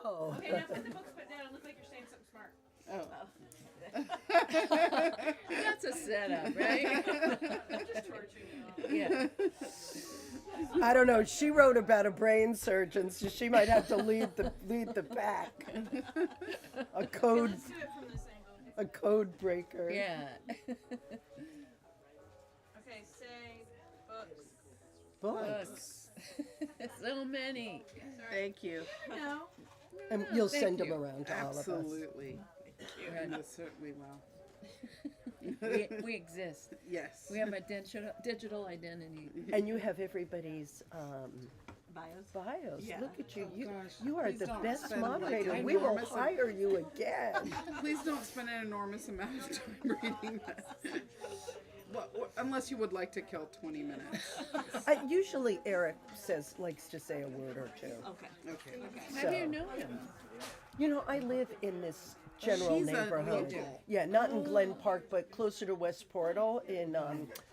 Oh. Okay, now put the books down and look like you're saying something smart. That's a setup, right? I'm just torturing you all. Yeah. I don't know. She wrote about a brain surgeon, so she might have to lead the pack. A code, Let's do it from this angle. a code breaker. Yeah. Okay, say books. Books. So many. Thank you. No. And you'll thank send them you. around to all of us. Absolutely. Right. You certainly will. We exist. Yes. We have a digital identity. And you have everybody's bios. Yeah. Look at you. Oh, You, gosh. you are Please the don't best spend, like, moderator. an We will enormous hire you again. Please don't spend an enormous amount of time reading that. Well, unless you would like to kill 20 minutes. Usually Eric likes to say a word or two. Okay. How do you So- know him? You know, I live in this general She's a neighborhood. local. Yeah, not in Glen Park, but closer to West Portal in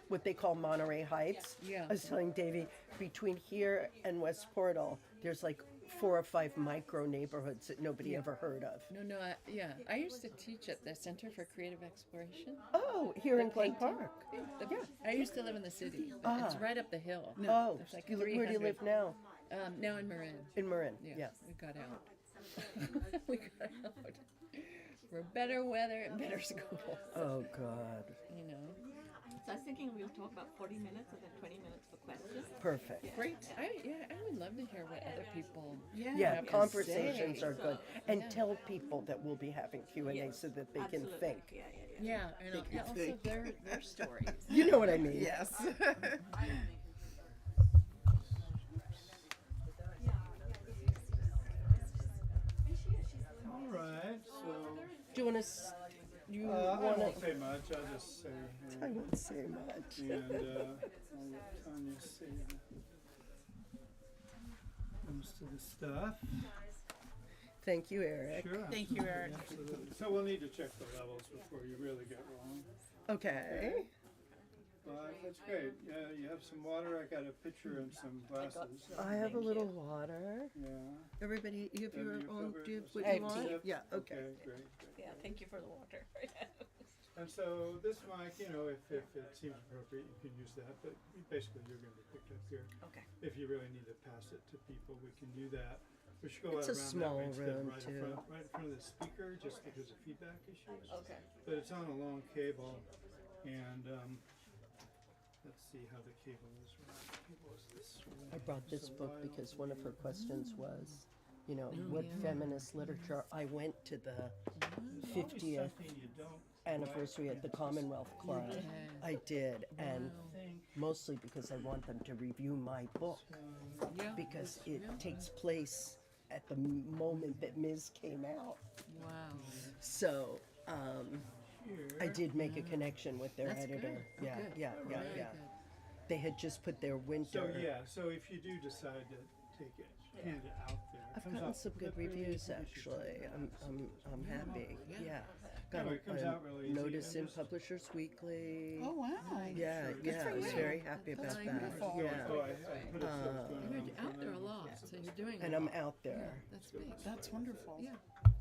what they call Monterey Heights. Yeah. I was telling Devi, between here and West Portal, there's like 4 or 5 micro neighborhoods that nobody ever heard of. No, I used to teach at the Center for Creative Exploration. Oh, here in Glen painting. Park. I used to live in the city, but it's right up the hill. Oh, It's like where do you 300. live now? Now in Marin. In Marin. Yeah. We got out. We got out. For better weather and better school. Oh God. You know. So I was thinking we'll talk about 40 minutes and then 20 minutes for questions. Perfect. Great. I would love to hear what other people. Yeah, have to conversations say. are good. And tell people that we'll be having Q&A so that they can Absolutely. think. Yeah. Yeah, and also their stories. You know what I mean? Yes. All right, so Do you want to? You I want won't to? say much. I'll just say, I won't say much. and I'll let Tanya say most of the stuff. Thank you, Eric. Sure. Thank you, Eric. Absolutely. So we'll need to check the levels before you really get wrong. Okay. But that's great. Yeah, you have some water. I got a pitcher and some glasses. I have a little water. Yeah. Everybody, you have Have your you own. covered Do you this what one? you want? Yep. Yeah. Okay. Great. Yeah, thank you for the water. And so this mic, you know, if it seems appropriate, you can use that. But basically, you're going to be picked up here. Okay. If you really need to pass it to people, we can do that. We should go It's a around small that way instead of room, right too. right in front of the speaker, just because of feedback issues. Okay. But it's on a long cable, and let's see how the cable is. Cable is this way. I brought this So book why because don't one of her we- questions was, you know, what feminist literature. I went to the There's always 50th something you don't anniversary at the Commonwealth Club. I did, and think. mostly because I want them to review my book Yeah. because it takes place at the moment that Ms. came out. Wow. So Here. I did make a connection with their That's editor. good. Oh, Yeah, good. yeah, yeah, Very yeah. good. They had just put their winter. So yeah, so if you do decide to take it, hand it out there. it I've comes gotten out some good really reviews easy to actually. I'm happy. Yeah. Yeah. Got No, it comes out really easy notice and in just- Publishers Weekly. Oh, wow. Yeah, Sure. yeah. for I was you. very happy about That's that. wonderful. Oh, Yeah. I put it so it's going You're on out for there a now. lot, so you're doing. And a I'm lot. out there. That's big. That's wonderful. Yeah.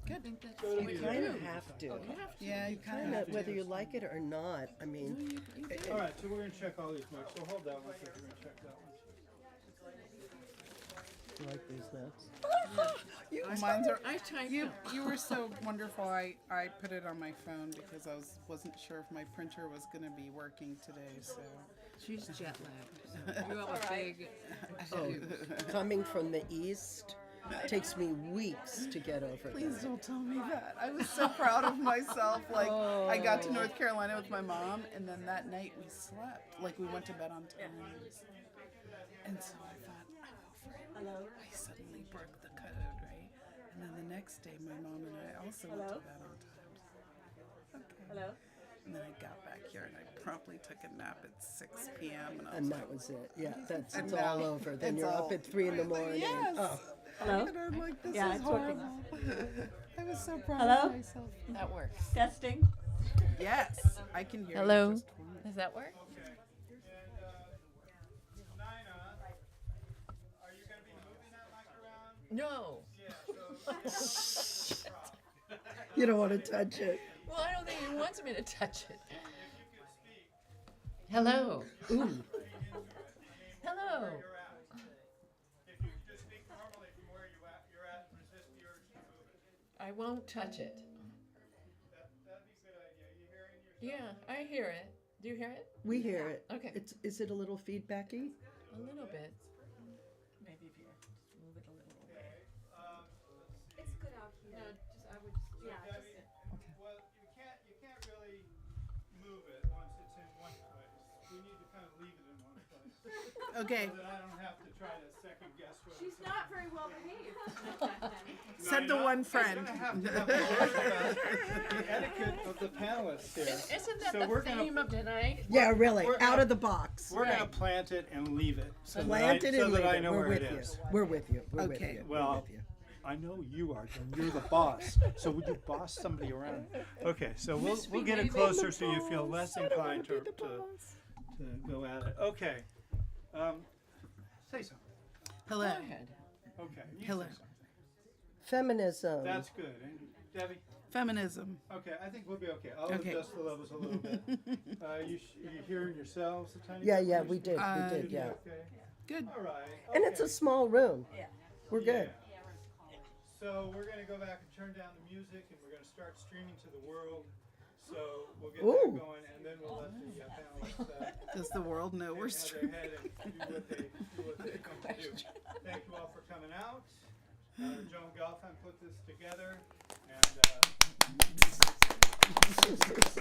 I think that's So what you you Kind do. of have to. You have to. Yeah, you kind Kind of of, whether you like it or not. I No, mean, you do. All right, so we're going to check all these marks. So hold that one, so we're going to check that one. you like these notes? Mine's are. I typed You them. you were so wonderful. I put it on my phone because wasn't sure if my printer was going to be working today. So She's jet lagged. You have a big. Oh, coming from the east takes me weeks to get over please there. don't tell me that. I was so proud of myself. Like I got to North Carolina with my mom, and then that night we slept. Like we went to bed on time. And so I thought, I go for it. Hello? I suddenly broke the code, right? And then the next day, my mom and I also went to bed on time. Okay. Hello? And then I got back here and I promptly took a nap at 6 p.m. And I was And like, that was it. Yeah, that's And it's all now over. Then it's you're all- up at 3 in the morning. Yes. Oh, Hello? and I'm like, this Yeah, is it's working. horrible. I was so proud Hello? of myself. That works. Testing? Yes, I can hear Hello. you just fine. Does that work? Nina, are you going to be moving that mic around? No. Yeah, so You don't want to touch it. Well, I don't think he wants me to touch it. Hello. Ooh. Hello. If you just speak normally from where you're at, resist the urge to move it. I won't touch it. That'd be a good idea. You hearing yourself? Yeah, I hear it. Do you hear it? We hear it. Okay. Is it a little feedbacky? A little bit. Maybe if you just move it a little away. It's good out here. No, just I would just Yeah, Debbie, just well, you can't really move it once it's in one place. We need to kind of leave it in one place. Okay. So that I don't have to try to second guess whether she's not very well behaved. Said the one friend. I'm gonna have to have a word about the etiquette of the panelists here. Isn't that So the we're gonna- theme of tonight? Yeah, really. we're Out gonna- of the box. We're gonna Right. plant it and leave it. So Plant that it I, and so leave that I it. know We're where with it you. is. We're with you. We're with Okay. you. Well, We're with you. I know you are, Joan. You're the boss. So would you boss somebody around? Okay, so we'll get it closer so you feel less inclined to go at it. Okay. Say something. Hello. Go ahead. Okay. you Hello. say something. Feminism. That's good. And Debbie? Feminism. Okay, I think we'll be okay. I'll Okay. adjust the levels a little bit. You hearing yourselves a tiny Yeah, bit? yeah, we did. Uh, We did, yeah. Okay. Good. All right. And it's a small room. Yeah. We're good. So we're going to go back and turn down the music, and we're going to start streaming to the world. So we'll get Ooh. that going, and then we'll let the panelists Does the world know we're have their streaming? head and do what they come to do. Thank you all for coming out. Joan Gelfand put this together, and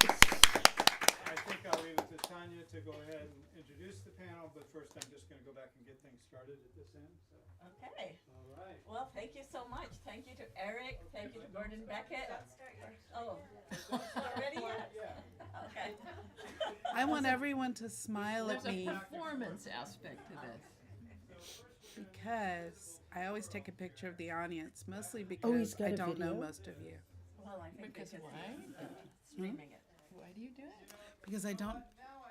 I think I'll leave it to Tania to go ahead and introduce the panel, but first I'm just going to go back and get things started at this end. So, Okay. all right. Well, thank you so much. Thank you to Eric. Thank you to Gordon Beckett. Oh, not ready yet? Yeah. Okay. I want everyone to smile There's at a me performance aspect to this. because I always take a picture of the audience, mostly he's because got I a don't know video? most of you. Well, I think Because they could why? see streaming it. Why do you do it? Because I don't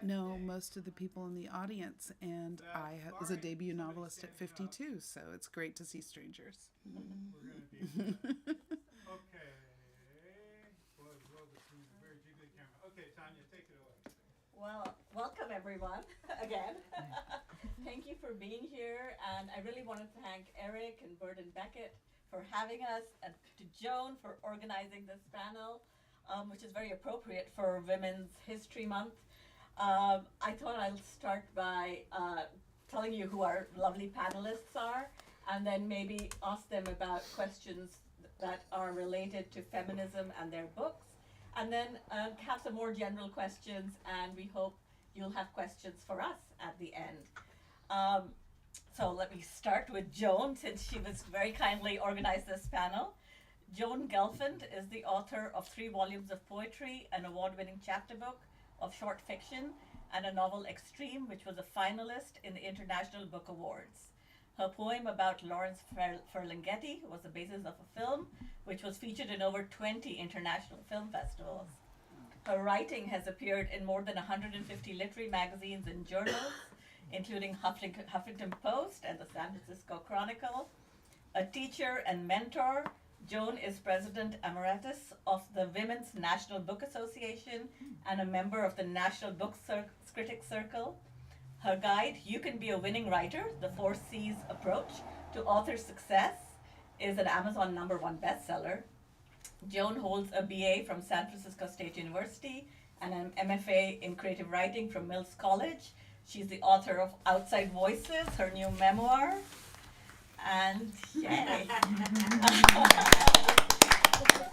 know most of the people in the audience, and I was a debut novelist at 52, so it's great to see strangers. We're going to be. Okay. Boy, the world is a very jiggly camera. Okay, Tania, take it away. Well, welcome everyone again. Thank you for being here, and I really want to thank Eric and Gordon Beckett for having us, and to Joan for organizing this panel, which is very appropriate for Women's History Month. I thought I'll start by telling you who our lovely panelists are, and then maybe ask them about questions that are related to feminism and their books, and then have some more general questions, and we hope you'll have questions for us at the end. So let me start with Joan, since she was very kindly organized this panel. Joan Gelfand is the author of 3 volumes of poetry, an award-winning chapter book of short fiction, and a novel Extreme, which was a finalist in the International Book Awards. Her poem about Lawrence Ferlinghetti was the basis of a film, which was featured in over 20 international film festivals. Her writing has appeared in more than 150 literary magazines and journals, including Huffington Post and the San Francisco Chronicle. A teacher and mentor, Joan is President Emeritus of the Women's National Book Association and a member of the National Book Critics Circle. Her guide, You Can Be a Winning Writer, The 4 C's Approach to Author Success, is an Amazon #1 bestseller. Joan holds a BA from San Francisco State University and an MFA in creative writing from Mills College. She's the author of Outside Voices, her new memoir. And yay.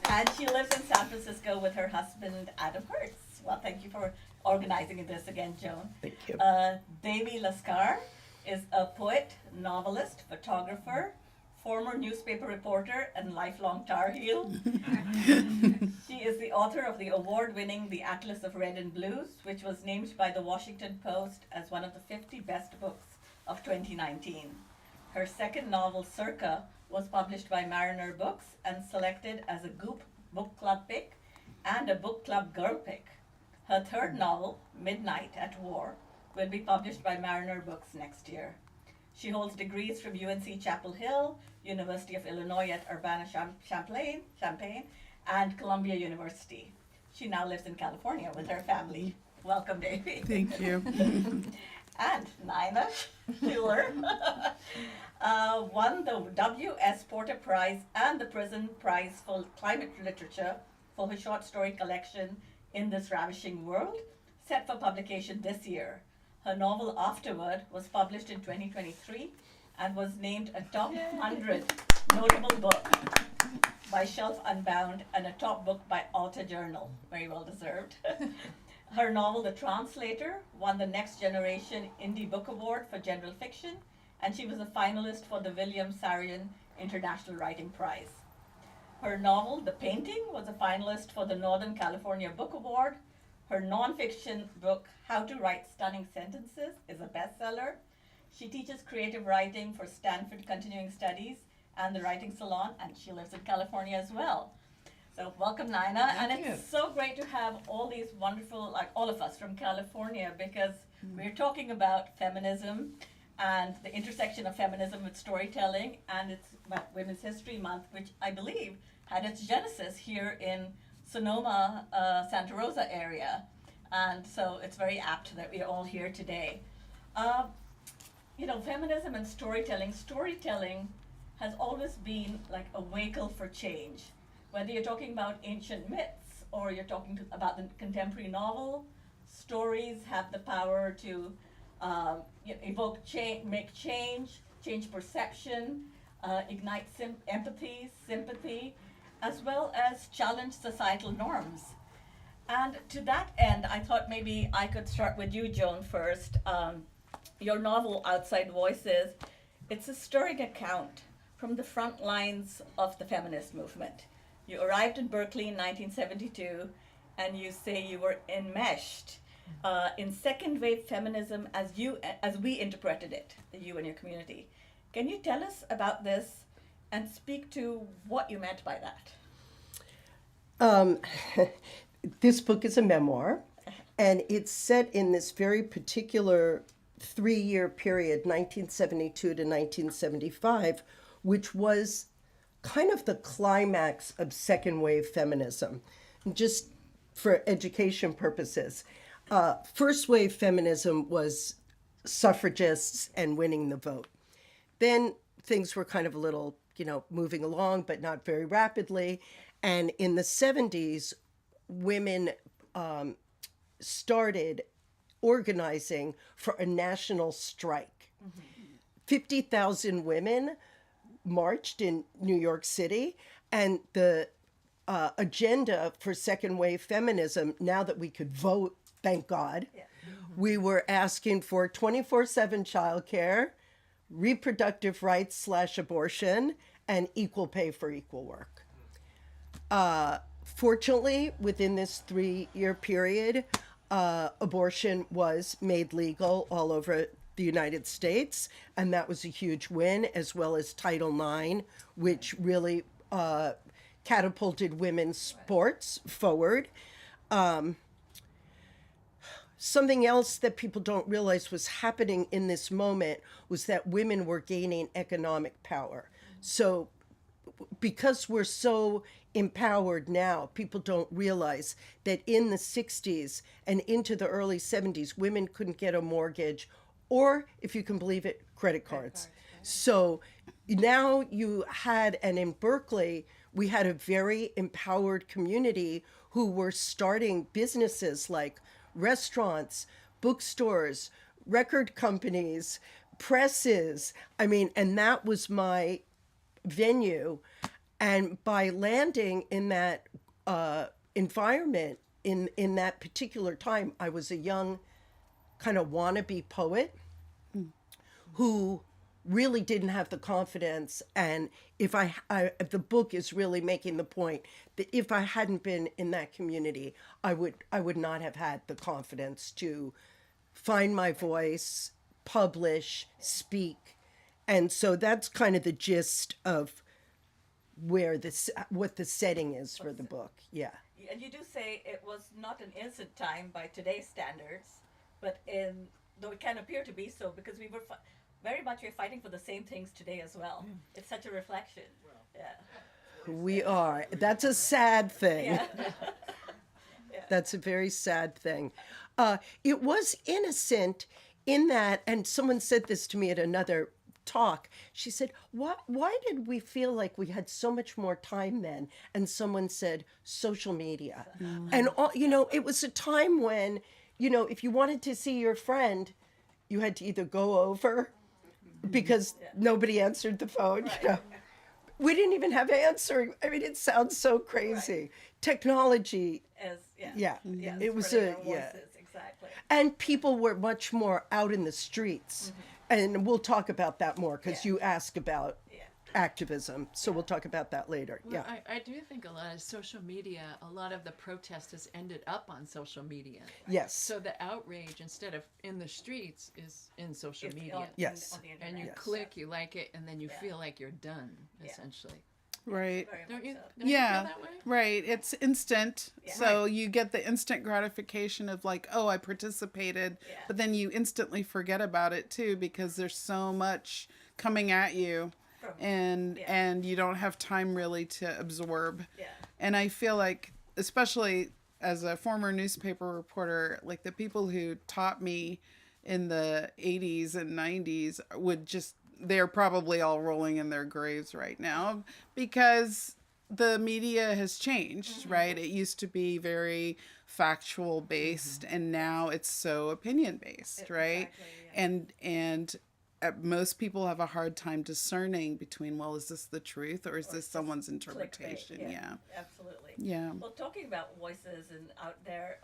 And she lives in San Francisco with her husband, Adam Hertz. Well, thank you for organizing this again, Joan. Thank you. Devi Laskar is a poet, novelist, photographer, former newspaper reporter, and lifelong Tar Heel. She is the author of the award-winning The Atlas of Red and Blues, which was named by the Washington Post as one of the 50 best books of 2019. Her second novel, Circa, was published by Mariner Books and selected as a Goop Book Club pick and a Book Club Girl pick. Her third novel, Midnight at War, will be published by Mariner Books next year. She holds degrees from UNC Chapel Hill, University of Illinois at Urbana-Champaign, and Columbia University. She now lives in California with her family. Welcome, Devi. Thank you. And Nina Schuyler won the W.S. Porter Prize and the Prison Prize for Climate Literature for her short story collection, In This Ravishing World, set for publication this year. Her novel Afterward was published in 2023 and was named a top 100 notable book by Shelf Unbound and a top book by Alta Journal. Very well deserved. Her novel, The Translator, won the Next Generation Indie Book Award for General Fiction, and she was a finalist for the William Sarian International Writing Prize. Her novel, The Painting, was a finalist for the Northern California Book Award. Her nonfiction book, How to Write Stunning Sentences, is a bestseller. She teaches creative writing for Stanford Continuing Studies and the Writing Salon, and she lives in California as well. So welcome, Nina. And it's so great to have all these wonderful, like all of us from California, because we're talking about feminism and the intersection of feminism with storytelling, and it's Women's History Month, which I believe had its genesis here in Sonoma, Santa Rosa area. And so it's very apt that we're all here today. You know, feminism and storytelling has always been like a vehicle for change. Whether you're talking about ancient myths or you're talking about the contemporary novel, stories have the power to evoke change, make change perception, ignite empathy, sympathy, as well as challenge societal norms. And to that end, I thought maybe I could start with you, Joan, first. Your novel, Outside Voices, it's a stirring account from the front lines of the feminist movement. You arrived in Berkeley in 1972, and you say you were enmeshed in second wave feminism as we interpreted it, you and your community. Can you tell us about this and speak to what you meant by that? This book is a memoir, and it's set in this very particular 3-year period, 1972 to 1975, which was kind of the climax of second wave feminism. Just for education purposes, first wave feminism was suffragists and winning the vote. Then things were kind of a little, moving along, but not very rapidly. And in the 70s, women started organizing for a national strike. 50,000 women marched in New York City, and the agenda for second wave feminism, now that we could vote, thank God, we were asking for 24/7 childcare, reproductive rights / abortion, and equal pay for equal work. Fortunately, within this 3-year period, abortion was made legal all over the United States, and that was a huge win, as well as Title IX, which really catapulted women's sports forward. Something else that people don't realize was happening in this moment was that women were gaining economic power. So because we're so empowered now, people don't realize that in the 60s and into the early 70s, women couldn't get a mortgage or, if you can believe it, credit cards. So now you had, and in Berkeley, we had a very empowered community who were starting businesses like restaurants, bookstores, record companies, presses. And that was my venue. And by landing in that environment in that particular time, I was a young kind of wannabe poet who really didn't have the confidence. And if the book is really making the point that if I hadn't been in that community, I would not have had the confidence to find my voice, publish, speak. And so that's kind of the gist of what the setting is for the book. Yeah. And you do say it was not an innocent time by today's standards, but though it can appear to be so, because we were we're fighting for the same things today as well. It's such a reflection. Yeah. We are. That's a sad thing. Yeah. That's a very sad thing. It was innocent in that, and someone said this to me at another talk. She said, why did we feel like we had so much more time then? And someone said, social media. And, it was a time when, if you wanted to see your friend, you had to either go over because nobody answered the phone. We didn't even have answering. I mean, it sounds so crazy. Technology. It was Exactly. And people were much more out in the streets. And we'll talk about that more because you ask about activism. So we'll talk about that later. Well, I do think a lot of social media, a lot of the protest has ended up on social media. Yes. So the outrage, instead of in the streets, is in social media. Yes. On the internet. And you click, you like it, and then you feel like you're done, essentially. Right. Very Don't much you, so. don't you Yeah, feel that way? right. It's instant. Yeah. So you get the instant gratification of like, oh, I participated, Yeah. but then you instantly forget about it too because there's so much coming at you and you don't have time really to absorb. Yeah. And I feel like, especially as a former newspaper reporter, like the people who taught me in the 80s and 90s would just, they're probably all rolling in their graves right now because the media has changed, right? It used to be very factual based and now it's so opinion based, right? Exactly, And most people have a hard time discerning between, well, is this the truth or is this someone's interpretation? Clickbait, Yeah. Absolutely. Yeah. Well, talking about voices and out there,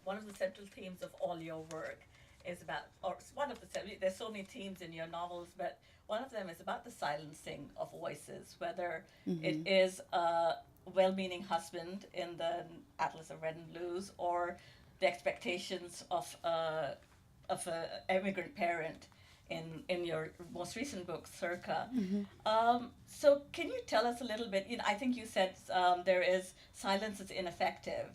one of the central themes of all your work is about, or one of the, there's so many themes in your novels, but one of them is about the silencing of voices, whether it is a well-meaning husband in the Atlas of Red and Blues or the expectations of a immigrant parent in your most recent book, Circa. So can you tell us a little bit, I think you said there is silence is ineffective.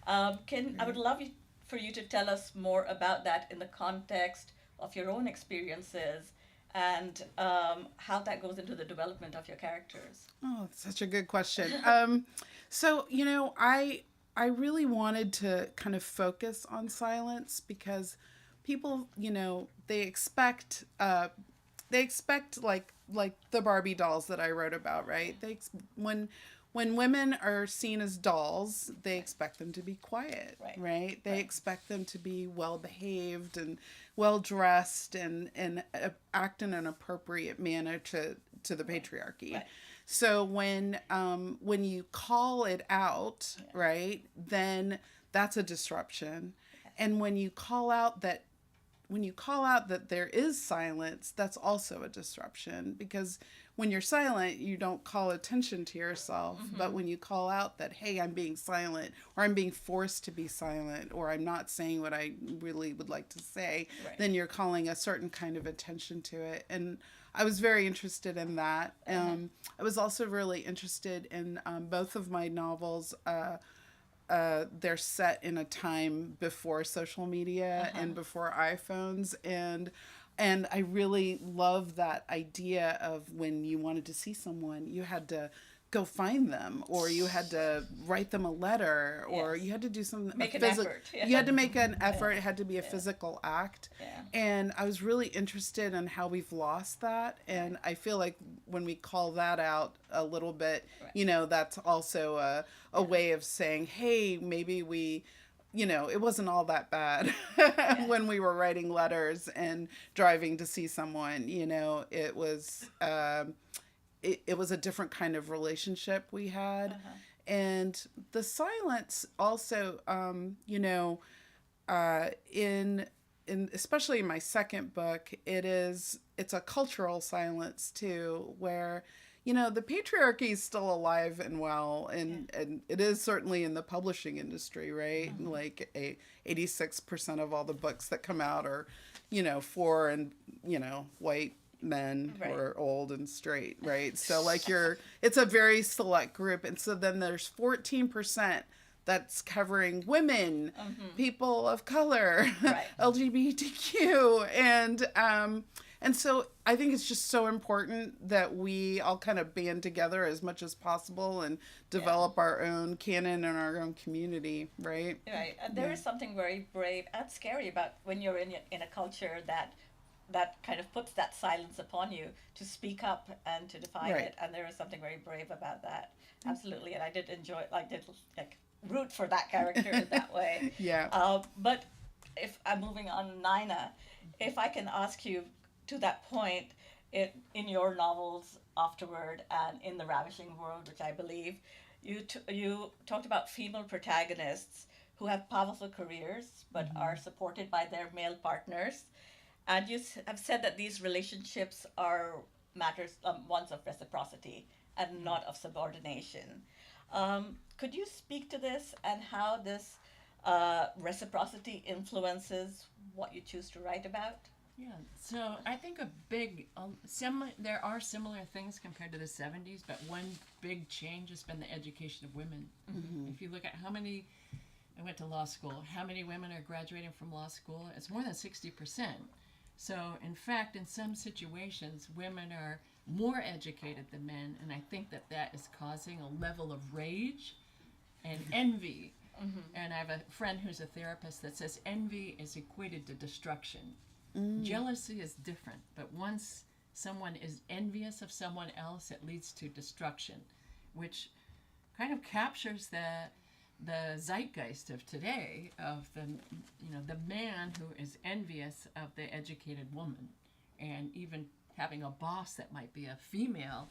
I would love for you to tell us more about that in the context of your own experiences and how that goes into the development of your characters. Oh, that's such a good question. So, I really wanted to kind of focus on silence because people, they expect like the Barbie dolls that I wrote about, right? When women are seen as dolls, they expect them to be quiet, right? They expect them to be well behaved and well dressed and act in an appropriate manner to the patriarchy. Right. So when you call it out, right, then that's a disruption. And when you call out that there is silence, that's also a disruption because when you're silent, you don't call attention to yourself. But when you call out that, hey, I'm being silent, or I'm being forced to be silent, or I'm not saying what I really would like to say, then you're calling a certain kind of attention to it. And I was very interested in that. I was also really interested in both of my novels. They're set in a time before social media and before iPhones, and I really love that idea of when you wanted to see someone, you had to go find them, or you had to write them a letter, or you had to do something. Make an effort. You had to make an effort. It had to be a physical act. And I was really interested in how we've lost that. And I feel like when we call that out a little bit, that's also a way of saying, hey, maybe we, it wasn't all that bad when we were writing letters and driving to see someone. It was it was a different kind of relationship we had. And the silence also, in especially in my second book, it's a cultural silence too, where the patriarchy is still alive and well, and it is certainly in the publishing industry, right? Like 86% of all the books that come out are, for and white men who are old and straight, right? So like it's a very select group, and so then there's 14% that's covering women, people of color, LGBTQ, And so I think it's just so important that we all kind of band together as much as possible and develop our own canon and our own community, right? Right, and there is something very brave and scary about when you're in a culture that kind of puts that silence upon you to speak up and to define Right. it, and there is something very brave about that. Absolutely, and I did enjoy, root for that character in that way. Yeah. But if I'm moving on, Nina, if I can ask you to that point, in your novels afterward and in The Ravishing World, which I believe, you talked about female protagonists who have powerful careers but are supported by their male partners. And you have said that these relationships are matters, ones of reciprocity and not of subordination. Could you speak to this and how this reciprocity influences what you choose to write about? Yeah, so I think a big, there are similar things compared to the 70s, but one big change has been the education of women. If you look at how many, I went to law school, how many women are graduating from law school, it's more than 60%. So in fact, in some situations, women are more educated than men, and I think that is causing a level of rage and envy. And I have a friend who's a therapist that says envy is equated to destruction. Jealousy is different, but once someone is envious of someone else, it leads to destruction, which kind of captures the zeitgeist of today, of the man who is envious of the educated woman, and even having a boss that might be a female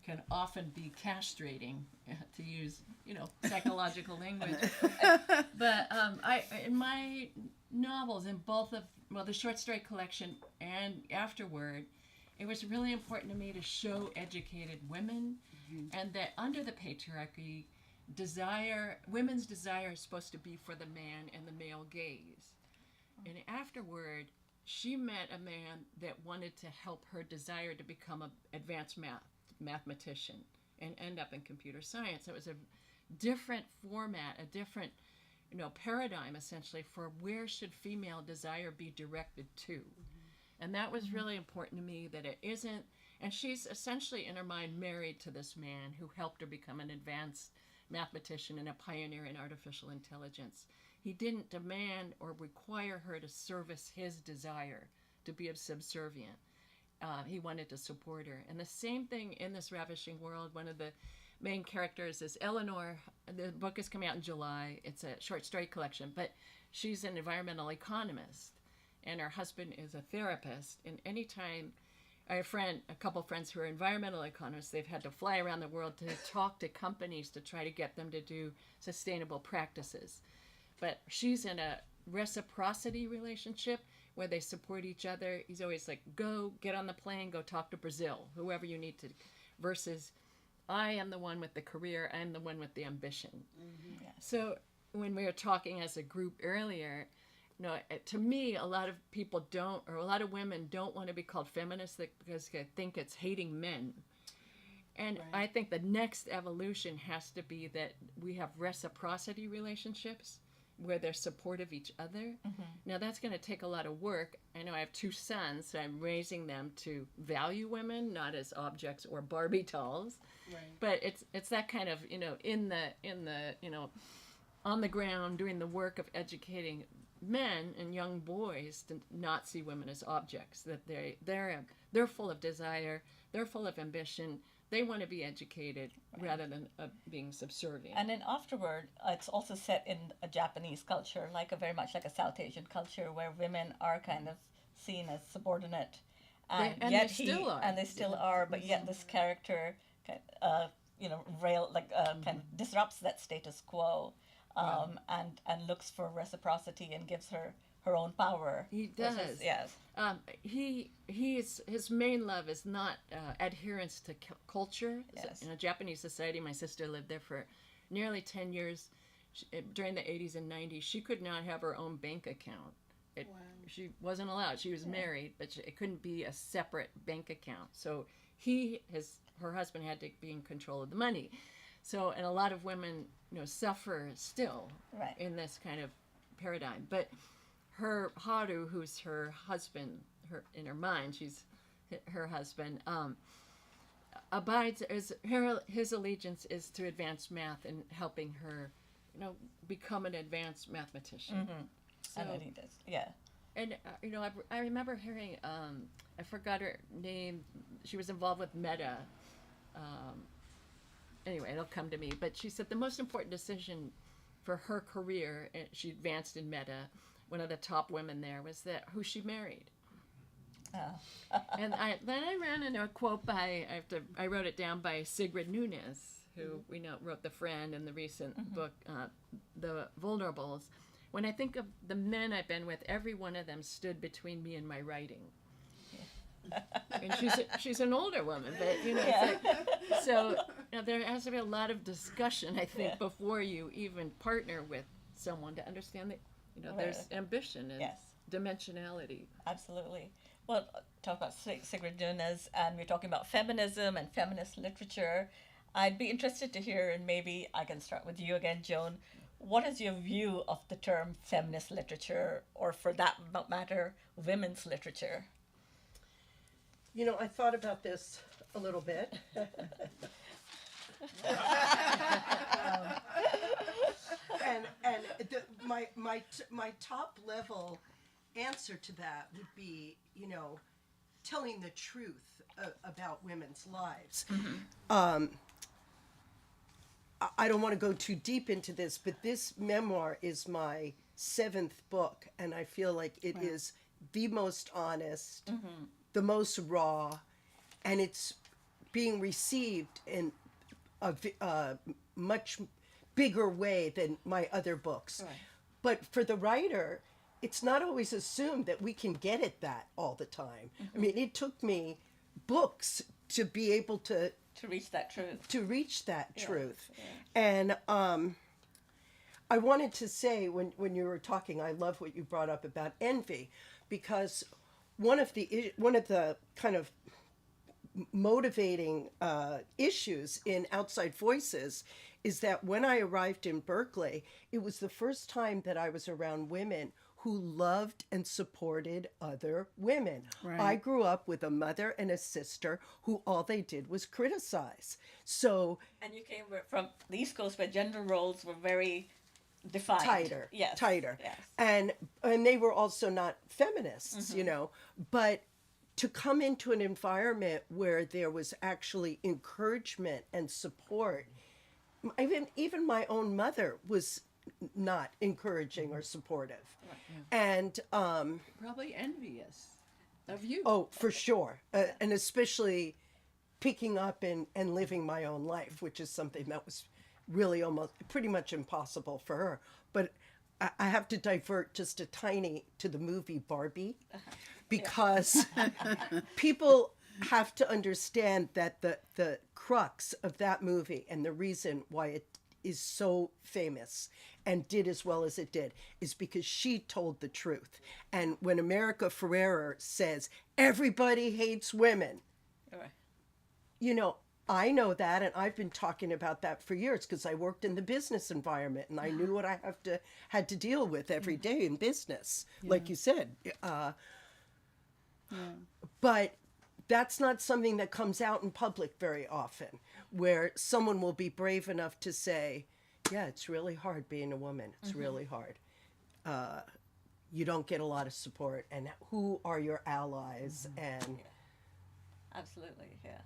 can often be castrating, to use psychological language. But I in my novels, in both of the short story collection and afterward, it was really important to me to show educated women, and that under the patriarchy, women's desire is supposed to be for the man and the male gaze. And afterward, she met a man that wanted to help her desire to become an advanced mathematician and end up in computer science. It was a different format, a different paradigm essentially for where should female desire be directed to. And that was really important to me, that it isn't, and she's essentially in her mind married to this man who helped her become an advanced mathematician and a pioneer in artificial intelligence. He didn't demand or require her to service his desire, to be subservient. He wanted to support her. And the same thing in this Ravishing World. One of the main characters is Eleanor. The book is coming out in July. It's a short story collection, but she's an environmental economist, and her husband is a therapist. And anytime I have a couple friends who are environmental economists, they've had to fly around the world to talk to companies to try to get them to do sustainable practices. But she's in a reciprocity relationship where they support each other. He's always like, go get on the plane, go talk to Brazil, whoever you need to, versus I am the one with the career, I'm the one with the ambition. Yeah. So when we were talking as a group earlier, to me, a lot of people don't, or a lot of women don't want to be called feminists because they think it's hating men. And I think the next evolution has to be that we have reciprocity relationships where they're supportive of each other. Now that's going to take a lot of work. I know I have 2 sons, so I'm raising them to value women, not as objects or Barbie dolls. But it's that kind of, in the on the ground doing the work of educating men and young boys to not see women as objects, that they're full of desire, they're full of ambition, they want to be educated rather than being subservient. And then afterward, it's also set in a Japanese culture, very much like a South Asian culture, where women are kind of seen as subordinate, and yet they still are. And they still are, but yet this character, kind of disrupts that status quo, and looks for reciprocity and gives her own power. He does. Yes. His main love is not adherence to culture. Yes. In a Japanese society, my sister lived there for nearly 10 years. During the 80s and 90s, she could not have her own bank account. She wasn't allowed. She was married, but it couldn't be a separate bank account. So her husband had to be in control of the money. So, and a lot of women, suffer still in this kind of paradigm. But her Haru, who's her husband, her in her mind, she's her husband, abides as his allegiance is to advance math and helping her, become an advanced mathematician. So, And he does. Yeah. and I remember hearing, I forgot her name. She was involved with Meta. Anyway, it'll come to me. But she said the most important decision for her career, and she advanced in Meta. One of the top women there was that who she married. And then I ran into a quote by I wrote it down by Sigrid Nunes, who we know wrote The Friend and the recent book The Vulnerables. When I think of the men I've been with, every one of them stood between me and my writing. And she's an older woman, but it's like, so there has to be a lot of discussion, I think, before you even partner with someone to understand that there's ambition and dimensionality. Absolutely. Well, talk about Sigrid Nunes, and we're talking about feminism and feminist literature. I'd be interested to hear, and maybe I can start with you again, Joan. What is your view of the term feminist literature, or for that matter, women's literature? I thought about this a little bit. My top level answer to that would be, telling the truth about women's lives. I don't want to go too deep into this, but this memoir is my 7th book, and I feel like it is the most honest, the most raw, and it's being received in a much bigger way than my other books. Right. But for the writer, it's not always assumed that we can get at that all the time. I mean, it took me books to be able to reach that truth. Truth. And I wanted to say, when you were talking, I love what you brought up about envy, because one of the kind of motivating issues in Outside Voices is that when I arrived in Berkeley, it was the first time that I was around women who loved and supported other women. Right. I grew up with a mother and a sister who all they did was criticize. So And you came from the East Coast, where gender roles were very defined. tighter. Yes. Yes. And they were also not feminists, but to come into an environment where there was actually encouragement and support, even my own mother was not encouraging or supportive. And Probably envious of you. oh, for sure. And especially picking up and living my own life, which is something that was really almost pretty much impossible for her. But I have to divert just a tiny to the movie Barbie, because people have to understand that the crux of that movie and the reason why it is so famous and did as well as it did is because she told the truth. And when America Ferrera says everybody hates women, Right. I know that, and I've been talking about that for years because I worked in the business environment and I knew what I had to deal with every day in business, like you said. But that's not something that comes out in public very often, where someone will be brave enough to say, yeah, it's really hard being a woman. It's really hard. You don't get a lot of support, and who are your allies? And Absolutely, yeah.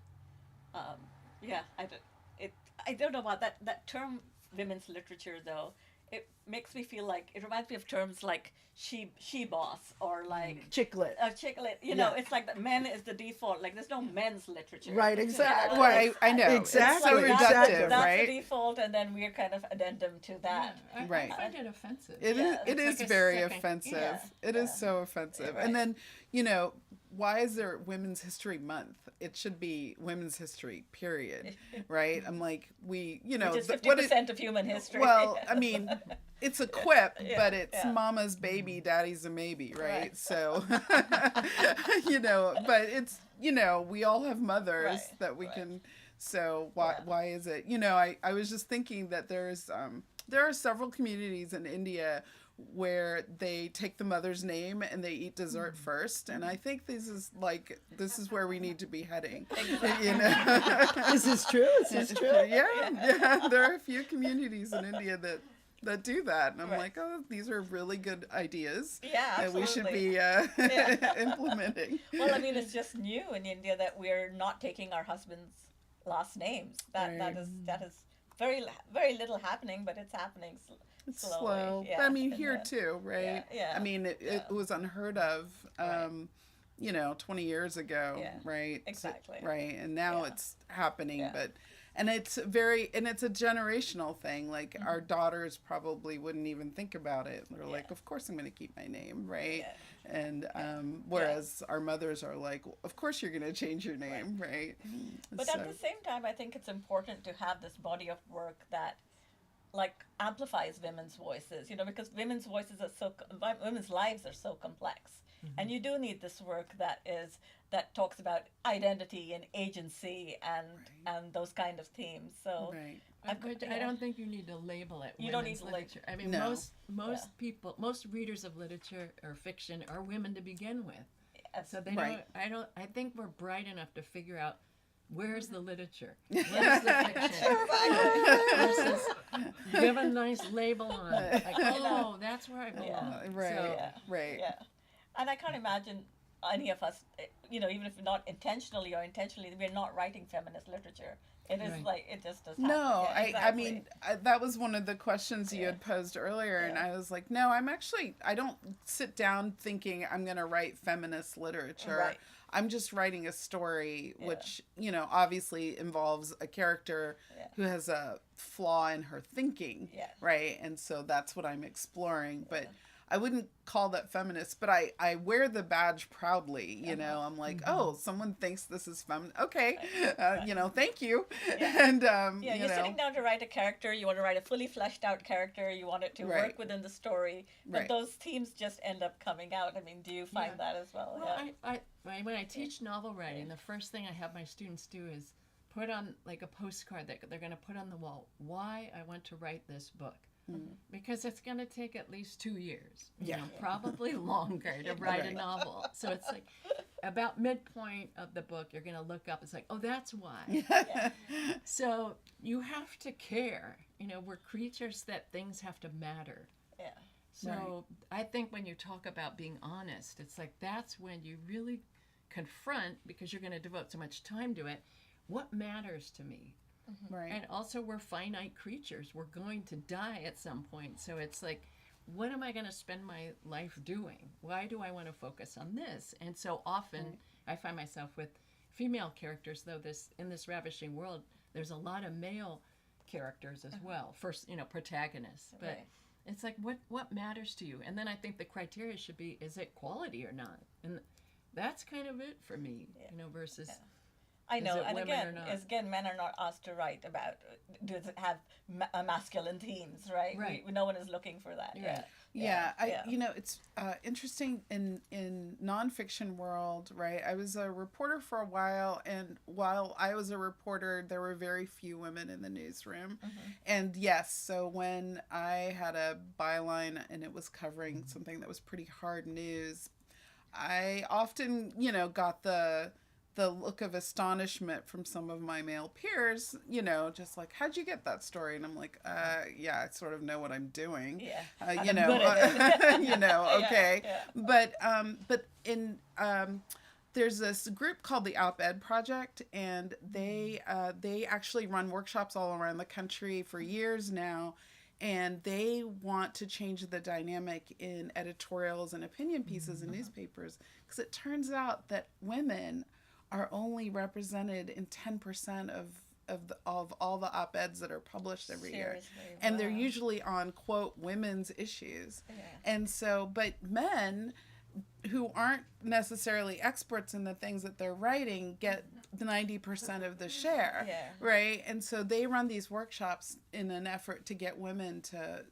I don't know about that term, women's literature, though. It makes me feel like, it reminds me of terms like she boss, or like chicklet. chicklet. It's like that men is the default. Like, there's no men's literature. Right, exactly. Well, I know. Exactly, It's so exactly. reductive, That's right? the default, and then we're kind of addendum to that. I Right. find it offensive. It Yeah. is like a very second- offensive. yeah, It is so offensive. Right. And then, why is there Women's History Month? It should be Women's History, period. Right? I'm like, Which is what 50% of human history. well, I mean, it's a quip, but it's yeah. mama's baby, daddy's a maybe, right? Right. So, but it's, we all have mothers Right, that we right. can, so Yeah. why is it, I was just thinking that there are several communities in India where they take the mother's name and they eat dessert first. And I think this is where we need to be heading. You know? Is this true? Is this true? Yeah. There are a few communities in India that do that, and I'm like, oh, these are really good ideas. Yeah, that we should be implementing. Well, I mean, it's just new in India that we're not taking our husbands' last names. That is very little happening, but it's happening. It's slowly. slow. Yeah. I mean, here too, right? Yeah. I mean, it was unheard of, 20 years ago, Yeah. right? Exactly. Right, and now it's happening, Yeah. but. And it's a generational thing. Like our daughters probably wouldn't even think about it. They're like, of course I'm going to keep my name, right? Yeah. And whereas our mothers are like, well, of course you're going to change your name, right? But at the same time, I think it's important to have this body of work that, like, amplifies women's voices. You know, because women's voices women's lives are so complex, and you do need this work that talks about identity and agency and those kind of themes. So But I don't think you need to label it. You don't need women's to literature. I mean, No. most people, most readers of literature or fiction are women to begin with. Yes. So they Right. I think we're bright enough to figure out where's the literature, where's the fiction, versus give a nice label on it. Like, oh, that's where I belong. Right. So, Right. Yeah, and I can't imagine any of us, even if not intentionally or intentionally, we're not writing feminist literature. It is Right. like, it just does No, happen. I mean, that was one of the questions you had posed earlier, and I was like, no, I don't sit down thinking I'm going to write feminist literature. Right. I'm just writing a story, which, obviously involves a character who has a flaw in her thinking, right? And so that's what I'm exploring, but I wouldn't call that feminist, but I wear the badge proudly, I'm like, oh, someone thinks this is feminist. Okay. Thank you. And, you're sitting down to write a character. You want to write a fully fleshed out character. You want it to work within the story. But Right. those themes just end up coming out. I mean, do you find that as well? Well, when I teach novel writing, the first thing I have my students do is put on like a postcard that they're going to put on the wall. Why I want to write this book. Because it's going to take at least 2 years, probably longer to write a novel. So it's like about midpoint of the book, you're going to look up. It's like, oh, that's why. So you have to care. We're creatures that things have to matter. Yeah. So I think when you talk about being honest, it's like that's when you really confront, because you're going to devote so much time to it, what matters to me. Right. And also we're finite creatures. We're going to die at some point. So it's like, what am I going to spend my life doing? Why do I want to focus on this? And so often I find myself with female characters, though in this ravishing world, there's a lot of male characters as well. First, protagonists. But it's like, what matters to you? And then I think the criteria should be, is it quality or not? And that's kind of it for me, versus... I know, Is it and women or again, not? men are not asked to write about, does it have masculine themes, right? Right. No one is looking for that. Right. Yeah, it's interesting in nonfiction world, right? I was a reporter for a while, and while I was a reporter, there were very few women in the newsroom. And yes, so when I had a byline and it was covering something that was pretty hard news, I often, got the look of astonishment from some of my male peers, just like, how'd you get that story? And I'm like, yeah, I sort of know what I'm doing. Yeah. Okay. Yeah. But in, there's this group called the Op-Ed Project, and they actually run workshops all around the country for years now. And they want to change the dynamic in editorials and opinion pieces in newspapers, because it turns out that women are only represented in 10% of all the op-eds that are published every year. And they're usually on, quote, women's issues. And so, but men who aren't necessarily experts in the things that they're writing get the 90% of the share, right? And so they run these workshops in an effort to get women to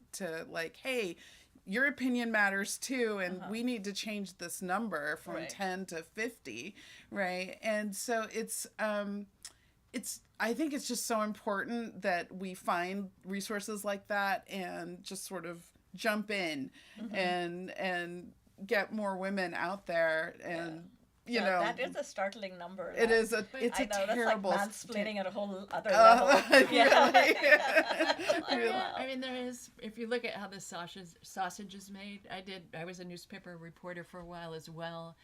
like, hey, your opinion matters too, and we need to change this number from 10 to 50, right? And so it's I think it's just so important that we find resources like that and just sort of jump in and get more women out there, and you know, that is a startling number. it is a it's I a know, terrible that's like mansplaining at a whole other level. really. I mean, there is. If you look at how the sausage is made, I was a newspaper reporter for a while as well,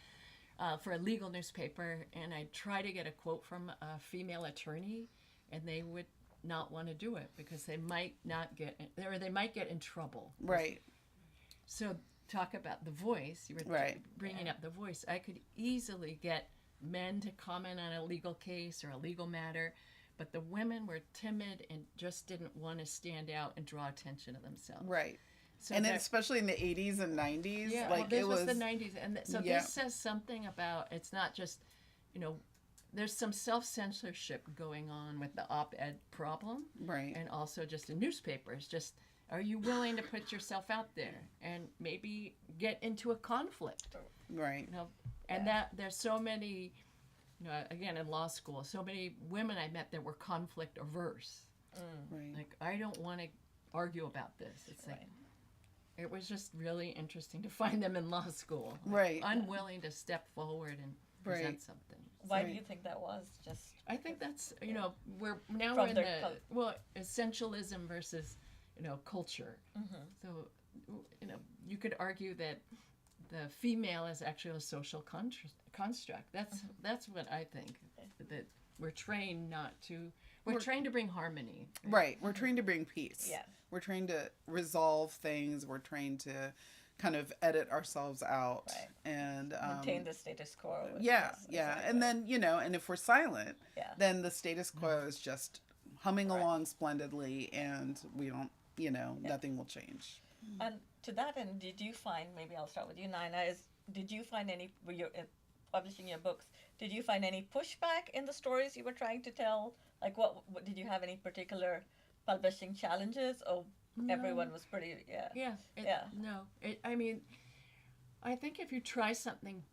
for a legal newspaper, and I try to get a quote from a female attorney, and they would not want to do it because they might not get, or they might get in trouble. Right. So talk about the voice. You were Right. bringing up the voice. I could easily get men to comment on a legal case or a legal matter, but the women were timid and just didn't want to stand out and draw attention to themselves. Right. So And there- especially in the 80s and 90s, yeah, like well, this it was the 90s, and so yeah. this says something about, it's not just, you know, there's some self-censorship going on with the op-ed problem, right. and also just in newspapers. Just, are you willing to put yourself out there and maybe get into a conflict? Right. You know, and that there's so many, you know, again in law school, so many women I met that were conflict averse. Right. Like, I don't want to argue about this. It's like, it was just really interesting to find them in law school, like, Right. unwilling to step forward and present Right. something. Why do Right. you think that was? Just I think that's, you know, we're now From we're in their the essentialism versus, you know, culture. So, you know, you could argue that the female is actually a social construct. That's what I think. That we're trained not to. We're trained to bring harmony. Right. We're trained to bring peace. Yeah. We're trained to resolve things. We're trained to kind of edit ourselves out. Right. And maintain the status quo. yeah, Yes, yeah. exactly. And then, you know, and if we're silent, Yeah. then the status quo is just humming along splendidly, and we don't, you know, nothing will change. And to that end, did you find, maybe I'll start with you, Nina, did you find any, when you're publishing your books, did you find any pushback in the stories you were trying to tell? Like, what did you have any particular publishing challenges, or everyone was pretty, Yeah. No. I mean, I think if you try something,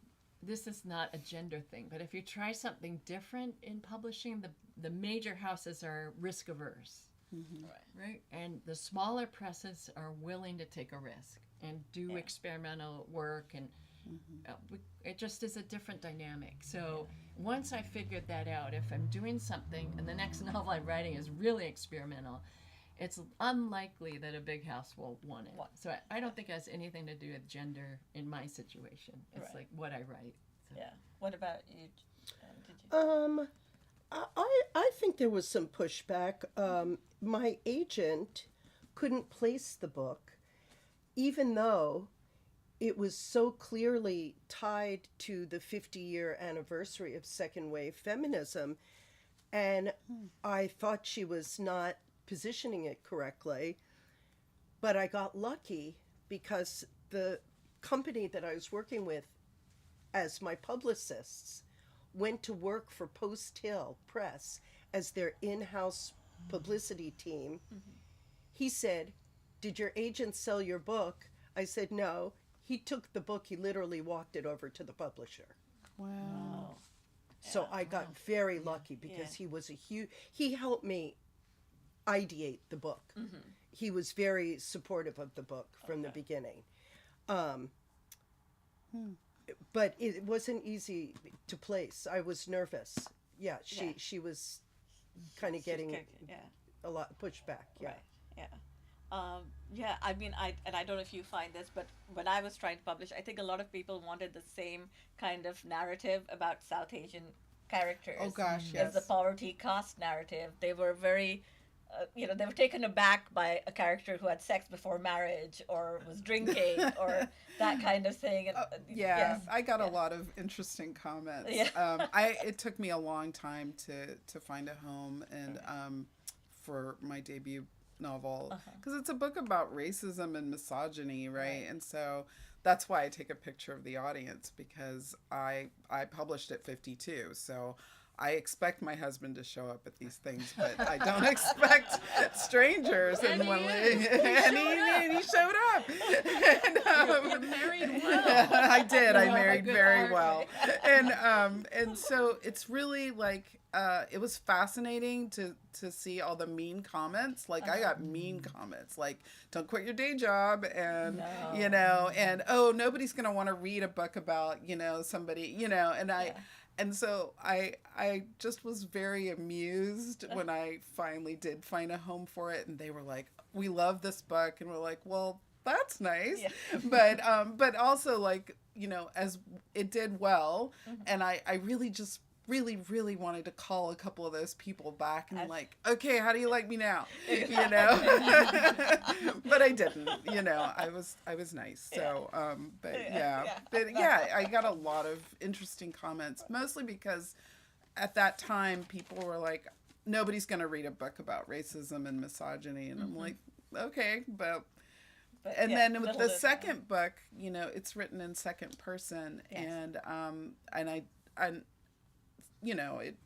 this is not a gender thing, but if you try something different in publishing, the major houses are risk averse. Right? And the smaller presses are willing to take a risk and do experimental work, and it just is a different dynamic. So once I figured that out, if I'm doing something and the next novel I'm writing is really experimental, it's unlikely that a big house will want it. So I don't think it has anything to do with gender in my situation. It's like what I write. So. Yeah. What about you? Did you? I think there was some pushback. My agent couldn't place the book, even though it was so clearly tied to the 50-year anniversary of second wave feminism. And I thought she was not positioning it correctly. But I got lucky because the company that I was working with as my publicists went to work for Post Hill Press as their in-house publicity team. He said, "Did your agent sell your book?" I said, "No." He took the book, he literally walked it over to the publisher. Wow. So I got very lucky because he was he helped me ideate the book. He was very supportive of the book from the beginning. But it wasn't easy to place. I was nervous. Yeah, she was kind of getting a lot pushback. Yeah. Right. Yeah. I mean, I don't know if you find this, but when I was trying to publish, I think a lot of people wanted the same kind of narrative about South Asian characters. Oh gosh, As yes. the poverty caste narrative. They were very, they were taken aback by a character who had sex before marriage or was drinking or that kind of thing. And, Yeah, yes. I got a lot of interesting comments. Yeah. It took me a long time to find a home and for my debut novel because it's a book about racism and misogyny, right? And so that's why I take a picture of the audience, because I published at 52, so I expect my husband to show up at these things, but I don't expect strangers. And he is. And he showed up. And, You married well. I did. I You have a married good very heart. well. And so it's really like it was fascinating to see all the mean comments. Like I got mean comments like, don't quit your day job, and you know, and oh, nobody's gonna want to read a book about, you know, somebody, you know, and and so I just was very amused when I finally did find a home for it, and they were like, we love this book, and we're like, well, that's nice. But also, like, you know, as it did well, and I really just really wanted to call a couple of those people back and like, okay, how do you like me now? You know, but I didn't, you know, I was nice. So, but I got a lot of interesting comments, mostly because at that time people were like, nobody's going to read a book about racism and misogyny. And I'm like, okay, but and then with the second book, you know, it's written in second person, and I you know, it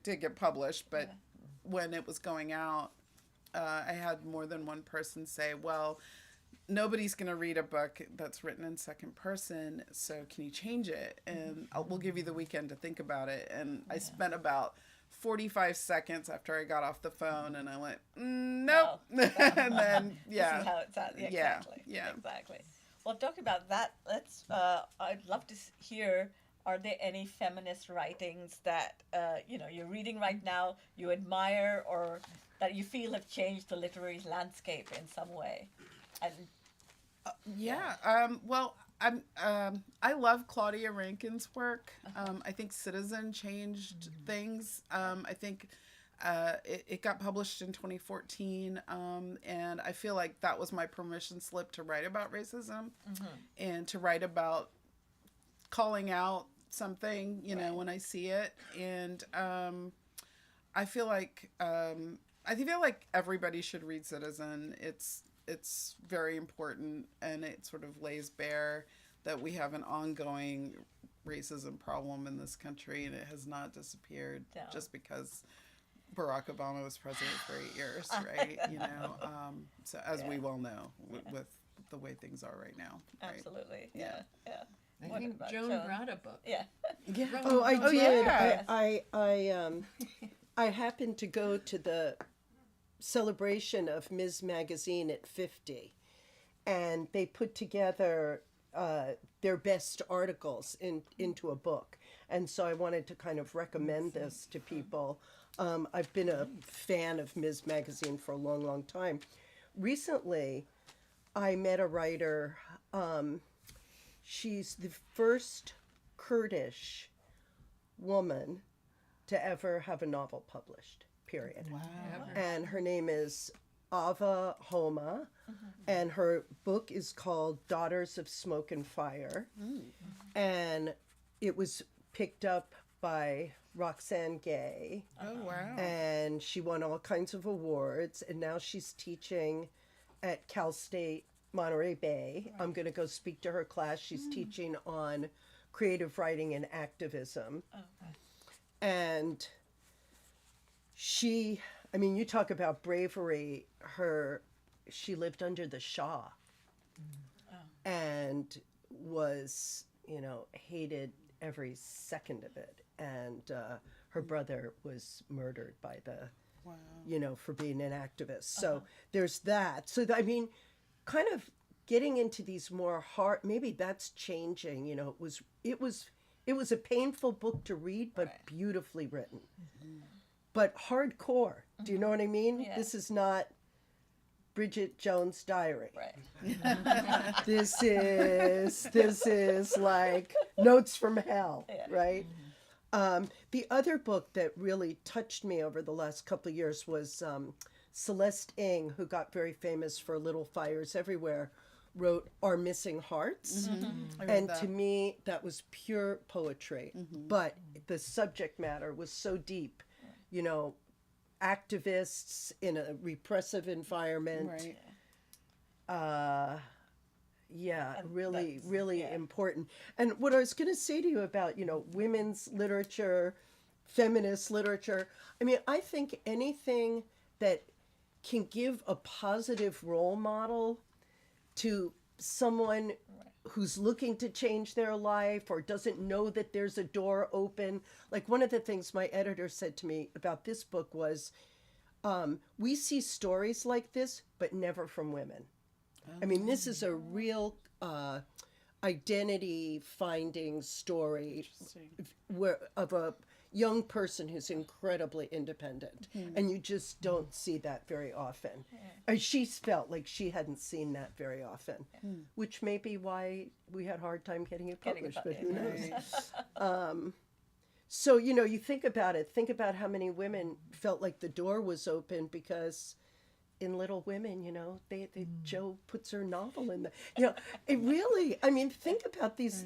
did get published, but when it was going out, I had more than one person say, well, nobody's going to read a book that's written in second person, so can you change it? And we'll give you the weekend to think about it. And I spent about 45 seconds after I got off the phone, and I went, nope. And then, This is how it sounds. Exactly. Well, talking about that, I'd love to hear, are there any feminist writings that, you know, you're reading right now, you admire, or that you feel have changed the literary landscape in some way? And well, I love Claudia Rankine's work. I think Citizen changed things. I think it got published in 2014, and I feel like that was my permission slip to write about racism and to write about calling out something, you know, when I see it. And I feel like everybody should read Citizen. It's very important, and it sort of lays bare that we have an ongoing racism problem in this country, and it has not disappeared just because Barack Obama was president for 8 years, right? You know, so as we well know, with the way things are right now. Right? Absolutely. I think Joan brought a book. Oh, I did. Yeah. I happened to go to the celebration of Ms. Magazine at 50, and they put together their best articles into a book. And so I wanted to kind of recommend this to people. I've been a fan of Ms. Magazine for a long time. Recently, I met a writer. She's the first Kurdish woman to ever have a novel published, period. Wow. And her name is Ava Homa, and her book is called Daughters of Smoke and Fire. And it was picked up by Roxane Gay. Oh, wow. And she won all kinds of awards, and now she's teaching at Cal State Monterey Bay. I'm going to go speak to her class. She's teaching on creative writing and activism. And she, I mean, you talk about bravery. She lived under the Shah and was, you know, hated every second of it. And her brother was murdered by you know, for being an activist. So there's that. So, I mean, kind of getting into these more hard, maybe that's changing, you know. It was a painful book to read, but beautifully written. But hardcore. Do you know what I mean? Yeah. This is not Bridget Jones' Diary. Right. This is like Notes from Hell, right? The other book that really touched me over the last couple of years was Celeste Ng, who got very famous for Little Fires Everywhere, wrote Our Missing Hearts. And to me, that was pure poetry. But the subject matter was so deep, you know, activists in a repressive environment. Right. Really important. And what I was going to say to you about, you know, women's literature feminist literature. I mean, I think anything that can give a positive role model to someone who's looking to change their life or doesn't know that there's a door open. Like one of the things my editor said to me about this book was, we see stories like this, but never from women. I mean, this is a real identity finding story of a young person who's incredibly independent, and you just don't see that very often. And she felt like she hadn't seen that very often, which may be why we had a hard time getting it published, but who knows? So, you know, you think about it, think about how many women felt like the door was open because in Little Women, you know, Jo puts her novel in the, you know, it really, I mean, think about these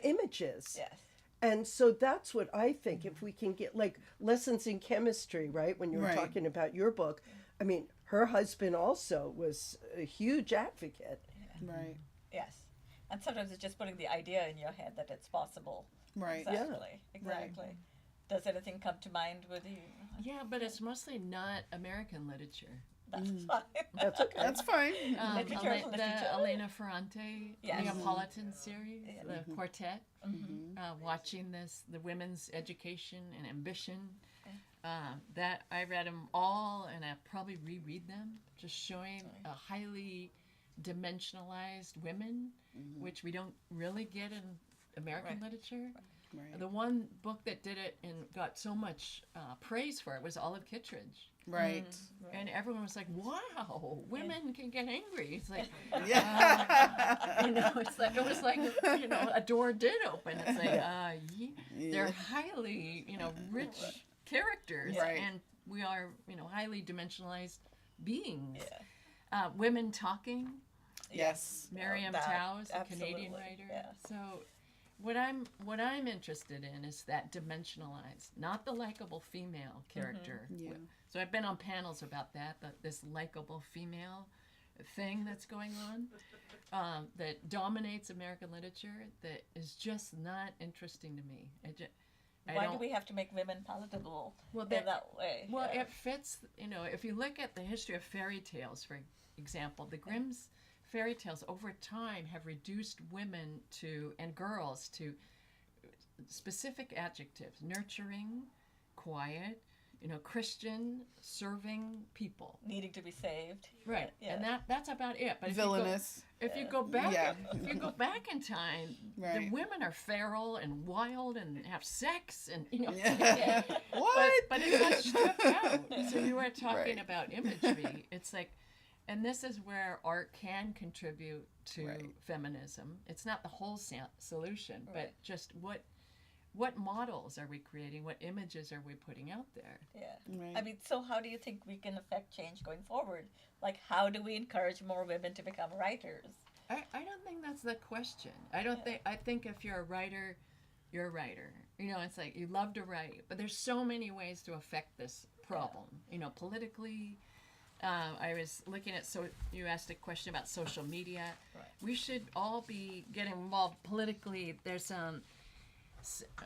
images. Yes. And so that's what I think, if we can get like lessons in chemistry, right? When you were talking about your book, I mean, her husband also was a huge advocate. Right. Yes. And sometimes it's just putting the idea in your head that it's possible. Right. Exactly. Does anything come to mind with you? Yeah, but it's mostly not American literature. That's fine. That's okay. That's fine. Literature is The literature. Elena Ferrante Yes. Neapolitan series, the quartet, Mm-hmm. watching the women's education and ambition. That I read them all, and I probably reread them, just showing a highly dimensionalized women, which we don't really get in American literature. Right. The one book that did it and got so much praise for it was Olive Kittredge. Right. And everyone was like, wow, women can get angry. It's like, Yeah. you know, it's like, it was like, you know, a door did open. It's like, they're highly, you know, rich characters. Right. And we are, you know, highly dimensionalized beings. Women talking. Yes. Miriam that, Tao is a Canadian absolutely, writer. yes. So what I'm interested in is that dimensionalized, not the likable female character. Yeah. So I've been on panels about that, this likable female thing that's going on, that dominates American literature, that is just not interesting to me. Why do we have to make women palatable in that way? Well, it fits, you know, if you look at the history of fairy tales, for example, the Grimm's fairy tales over time have reduced women and girls to specific adjectives: nurturing, quiet, you know, Christian, serving people. Needing to be saved. Right. Yeah. And that's about it. But Villainous. if you go back Yeah. if you go back in time, the Right. women are feral and wild and have sex and, you know, Yeah. What? but it got stripped out. So you were talking Right. about imagery. It's like, and this is where art can contribute to Right. feminism. It's not the whole solution, but Right. just what models are we creating? What images are we putting out there? Yeah. Right. I mean, so how do you think we can affect change going forward? Like, how do we encourage more women to become writers? I don't think that's the question. I think if you're a writer, you're a writer. You know, it's like you love to write, but there's so many ways to affect this problem. You know, politically. I was looking at, so you asked a question about social media. Right. We should all be getting involved politically. There's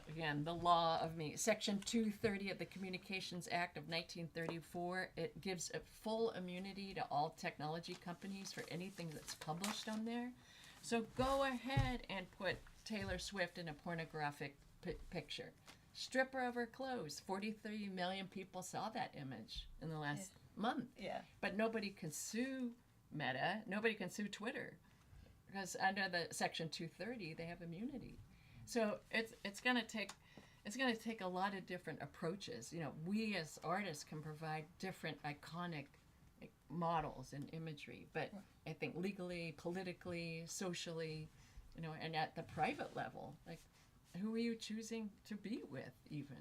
again, the law of Section 230 of the Communications Act of 1934. It gives a full immunity to all technology companies for anything that's published on there. So go ahead and put Taylor Swift in a pornographic picture. Strip her of her clothes. 43 million people saw that image in the last month. Yeah. But nobody can sue Meta. Nobody can sue Twitter because under the Section 230 they have immunity. So it's going to take a lot of different approaches. You know, we as artists can provide different iconic models and imagery, but I think legally, politically, socially, you know, and at the private level, like, who are you choosing to be with even?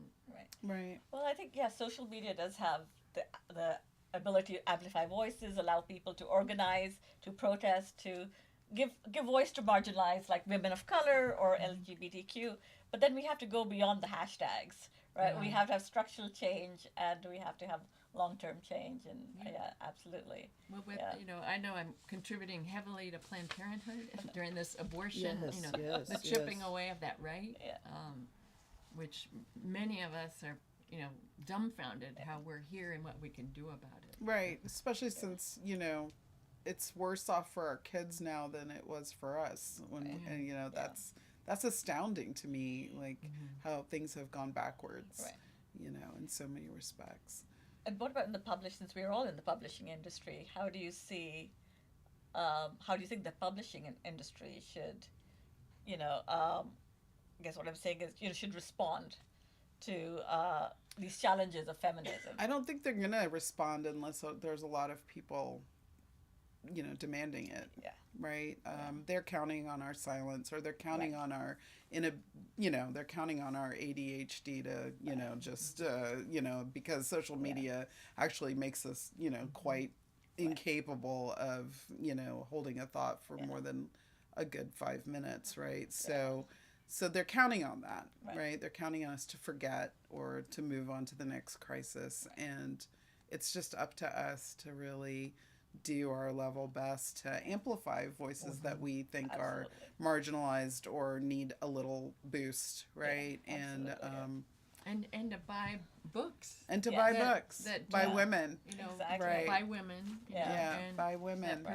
Right. Well, I think, social media does have the ability to amplify voices, allow people to organize, to protest, to give voice to marginalized, like women of color or LGBTQ. But then we have to go beyond the hashtags, right? We have to have structural change, and we have to have long-term change, and absolutely. Well, you know, I know I'm contributing heavily to Planned Parenthood during this abortion, Yes, you know, yes, the chipping yes. away of that right. Yeah. which many of us are, dumbfounded how we're here and what we can do about it. Right, especially since, it's worse off for our kids now than it was for us. And that's astounding to me, like how things have gone backwards, in so many respects. And what about in the since we're all in the publishing industry, how do you think the publishing industry should, I guess what I'm saying is, should respond to these challenges of feminism? I don't think they're going to respond unless there's a lot of people, demanding it. Yeah. Right? They're counting on our silence, or they're counting on our, they're counting on our ADHD to, just, because social media actually makes us, quite incapable of, holding a thought for more than a good 5 minutes, right? So they're counting on that, right? They're counting on us to forget or to move on to the next crisis. And it's just up to us to really do our level best to amplify voices that we think are marginalized or need a little boost, right? And to buy books. And to buy books by women. Exactly. By women. And by women.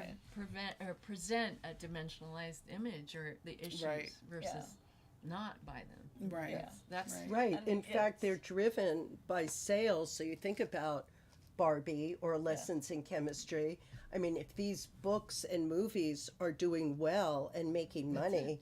Present a dimensionalized image or the issues versus not by them. Right. Yeah. That's Right. In fact, they're driven by sales. So you think about Barbie or Lessons in Chemistry. I mean, if these books and movies are doing well and making money,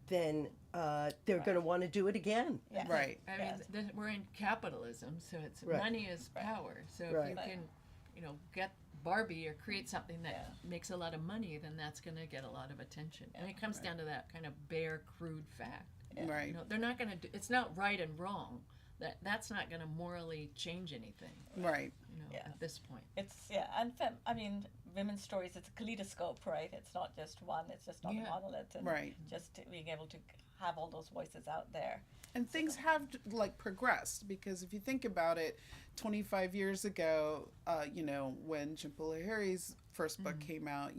then they're going to want to do it again. Yeah. Right. I mean, we're in capitalism, so it's money is power. So if you can, get Barbie or create something that makes a lot of money, then that's going to get a lot of attention. And it comes down to that kind of bare, crude fact. Right. They're not going to do. It's not right and wrong. That's not going to morally change anything. Right. At this point. It's and women's stories. It's a kaleidoscope, right? It's not just one. It's just not a monolith. And just being able to have all those voices out there. And things have progressed, because if you think about it, 25 years ago, when Jhumpa Lahiri's first book came out,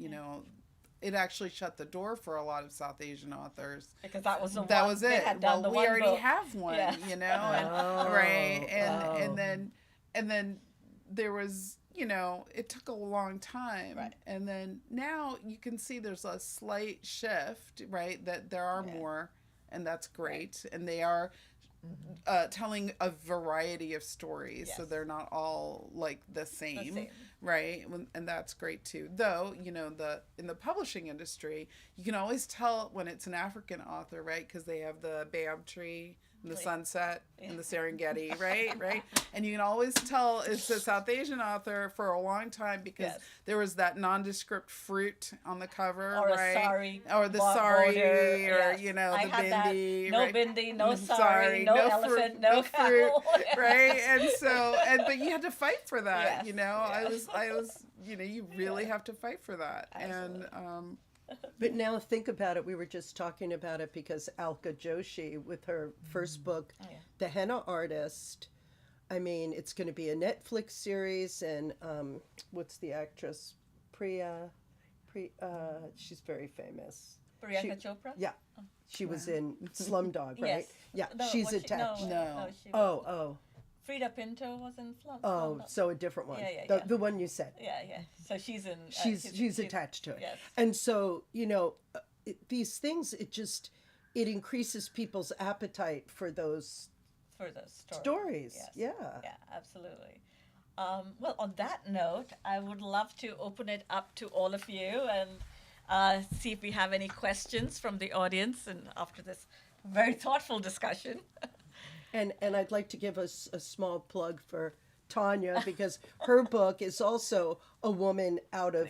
it actually shut the door for a lot of South Asian authors. Because that was it. Well, we already have one, right? And then there was, it took a long time. Right. And then now you can see there's a slight shift, right? That there are more, and that's great. And they are telling a variety of stories, so they're not all the same. Right? And that's great too. Though, in the publishing industry, you can always tell when it's an African author, right? Because they have the BYOB tree and the sunset and the Serengeti, right? And you can always tell it's a South Asian author for a long time, because there was that nondescript fruit on the cover, or right? A sari, or the sari, border, or the bindi. No right? bindi, no sari, no elephant, fruit, no fruit, camel. right? And so, but you had to fight for that, I was, you really have to fight for that. Absolutely. And But now think about it. We were just talking about it because Alka Joshi, with her first book, The Henna Artist, I mean, it's going to be a Netflix series. And what's the actress? Priya, she's very famous. Priyanka Chopra? Yeah. She was in Slumdog, right? Yes. Yeah, No, she's was she- attached. No, she Oh, wasn't. oh. Frida Pinto was in Slum. Oh, so a different one. Yeah. The one you said. Yeah. So she's in. She's attached to it. Yes. And so, these things, it increases people's appetite for those For those stories. Yes. Yeah. Yeah, absolutely. Well, on that note, I would love to open it up to all of you and see if we have any questions from the audience, and after this very thoughtful discussion. And I'd like to give us a small plug for Tania, because her book is also a woman out of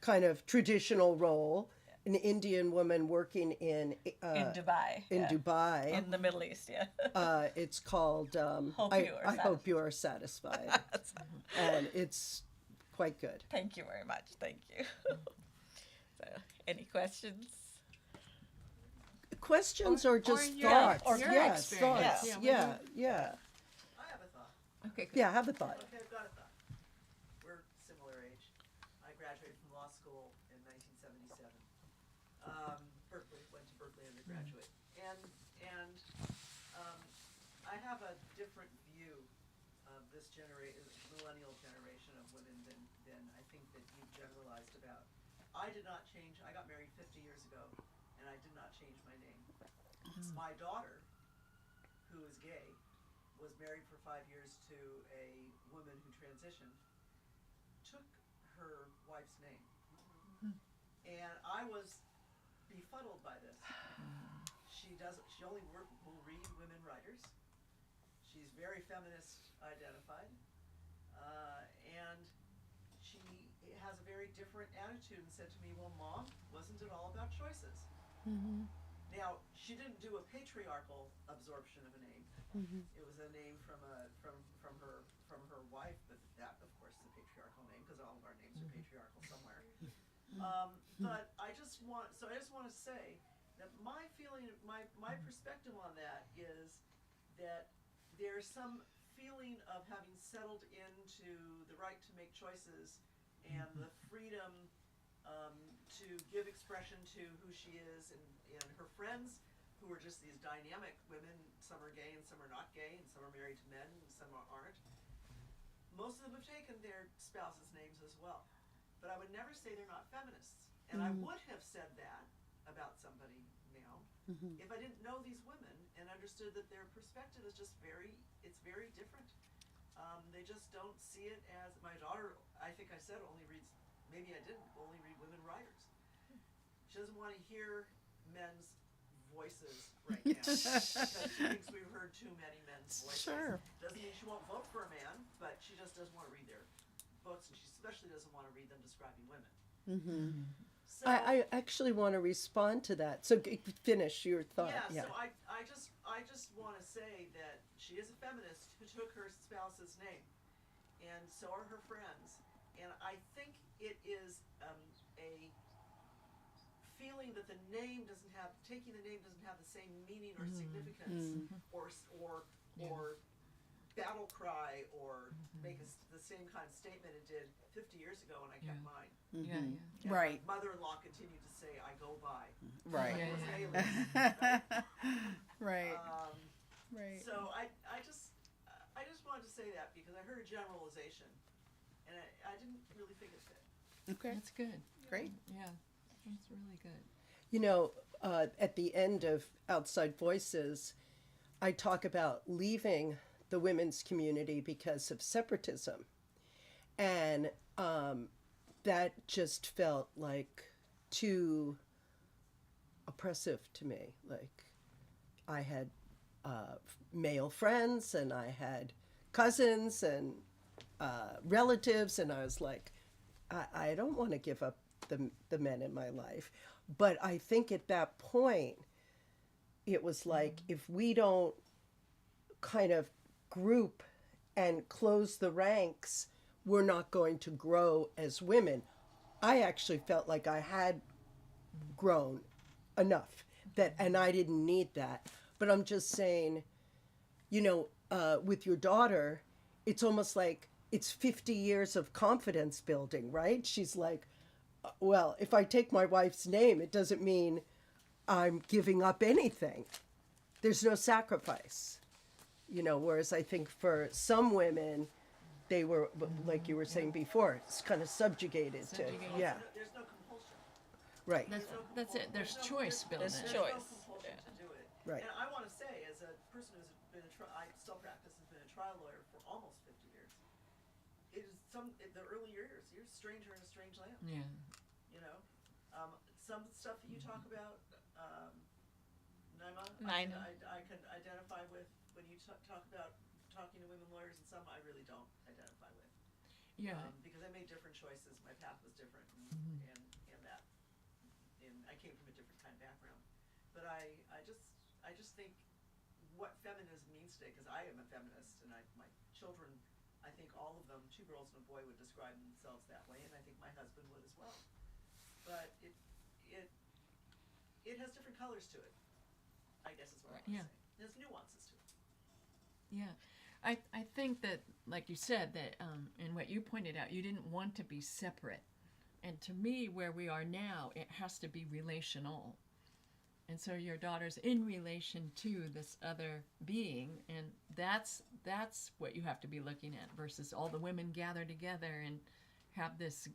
kind of traditional role, an Indian woman working in Dubai. Dubai. In the Middle East, yeah. It's called I Hope You Are Satisfied. And it's quite good. Thank you very much. Thank you. So, any questions? Questions or just your- thoughts? or your Yes, experience. thoughts. Yeah, Yeah. I have a thought. Okay. Yeah, have a thought. Okay, I've got a thought. We're similar age. I graduated from law school in 1977. Berkeley, went to Berkeley undergraduate. And a different view of this millennial generation of women than I think that you've generalized about. I did not change. I got married 50 years ago, and I did not change my name. My daughter, who is gay, was married for 5 years to a woman who transitioned, took her wife's name. And I was befuddled by this. She only will read women writers. She's very feminist identified. And she has a very different attitude and said to me, well, Mom, wasn't it all about choices? Now, she didn't do a patriarchal absorption of a name. It was a name from her wife, but that, of course, is a patriarchal name because all of our names are patriarchal somewhere. But I just want to say that my feeling, my perspective on that is that there's some feeling of having settled into the right to make choices and the freedom to give expression to who she is, and her friends who are just these dynamic women. Some are gay and some are not gay, and some are married to men and some aren't. Most of them have taken their spouses' names as well. But I would never say they're not feminists. And I would have said that about somebody now if I didn't know these women and understood that their perspective is just very different. They just don't see it as, my daughter, I think I said, only reads women writers. She doesn't want to hear men's voices right now because she thinks we've heard too many men's voices. Sure. Doesn't mean she won't vote for a man, but she just doesn't want to read their books, and she especially doesn't want to read them describing women. So, I actually want to respond to that. So finish your thought. yeah, so I just want to say that she is a feminist who took her spouse's name, and so are her friends. And I think it is a feeling that taking the name doesn't have the same meaning or significance or battle cry or make the same kind of statement it did 50 years ago when I kept mine. Yeah, yeah. And Right. My mother-in-law continued to say, "I go by." Right. Yeah, Or yeah. Haley, Right. right? So I just wanted to say that because I heard a generalization, and I didn't really think it fit. Okay. That's good. Great. Yeah, that's really good. You know, at the end of Outside Voices, I talk about leaving the women's community because of separatism. And that just felt like too oppressive to me. Like, I had male friends and I had cousins and relatives, and I was like, I don't want to give up the men in my life. But I think at that point, it was like, if we don't kind of group and close the ranks, we're not going to grow as women. I actually felt like I had grown enough and I didn't need that. But I'm just saying, you know, with your daughter, it's almost like it's 50 years of confidence building, right? She's like, well, if I take my wife's name, it doesn't mean I'm giving up anything. There's no sacrifice. You know, whereas I think for some women, they were, like you were saying before, it's kind of subjugated. Yeah, There's no compulsion. right. That's it. There's choice built in. There's There's choice. no compulsion to do it. Right. And I want to say, as a person who's been I still practice and been a trial lawyer for almost 50 years. It is the early years, you're a stranger in a strange land. Yeah. You know, some stuff that you talk about, Naima, Naima. I can identify with when you talk about talking to women lawyers, and some I really don't identify with. Yeah. Because I made different choices. My path was different, and I came from a different kind of background. But I just think what feminism means today, because I am a feminist, and my children, I think all of them, 2 girls and a boy, would describe themselves that way, and I think my husband would as well. But it has different colors to it, I guess is what I want to Yeah. say. There's nuances to it. Yeah. I think that, like you said, that and what you pointed out, you didn't want to be separate. And to me, where we are now, it has to be relational. And so your daughter's in relation to this other being, and that's what you have to be looking at versus all the women gather together and have this,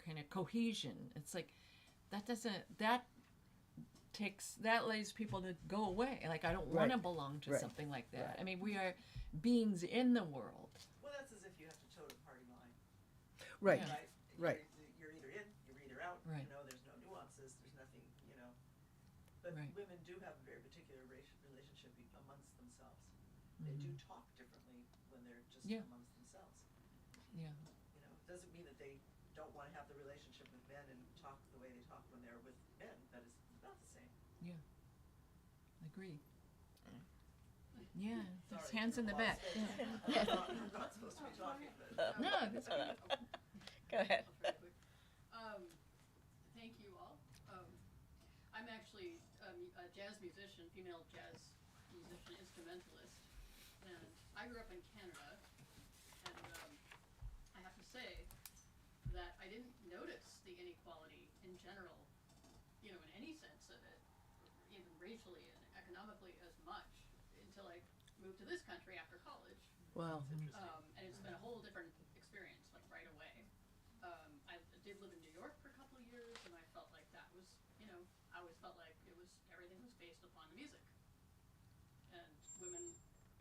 kind of cohesion. It's like that leads people to go away. Like, I don't want to belong to something like that. I mean, we are beings in the world. Well, that's as if you have to toe the party line. Right. Yeah. Right. You're either in, you're either out. Right. There's no nuances. There's nothing. But Right. women do have a very particular relationship amongst themselves. They do talk differently when they're just amongst themselves. Yeah. It doesn't mean that they don't want to have the relationship with men and talk the way they talk when they're with men. That is not the same. Yeah. Agreed. Yeah. There's Sorry, hands in the a lot back. of space. I'm not supposed to be talking, but. No, that's good. Go ahead. I'll try quick. Thank you all. I'm actually a jazz musician, female jazz musician, instrumentalist, and I grew up in Canada, and I have to say that I didn't notice the inequality in general, in any sense of it, even racially and economically as much, until I moved to this country after college. Wow. And it's been a whole different experience, like right away. I did live in New York for a couple of years, and I felt like that was, I always felt like everything was based upon the music. And women,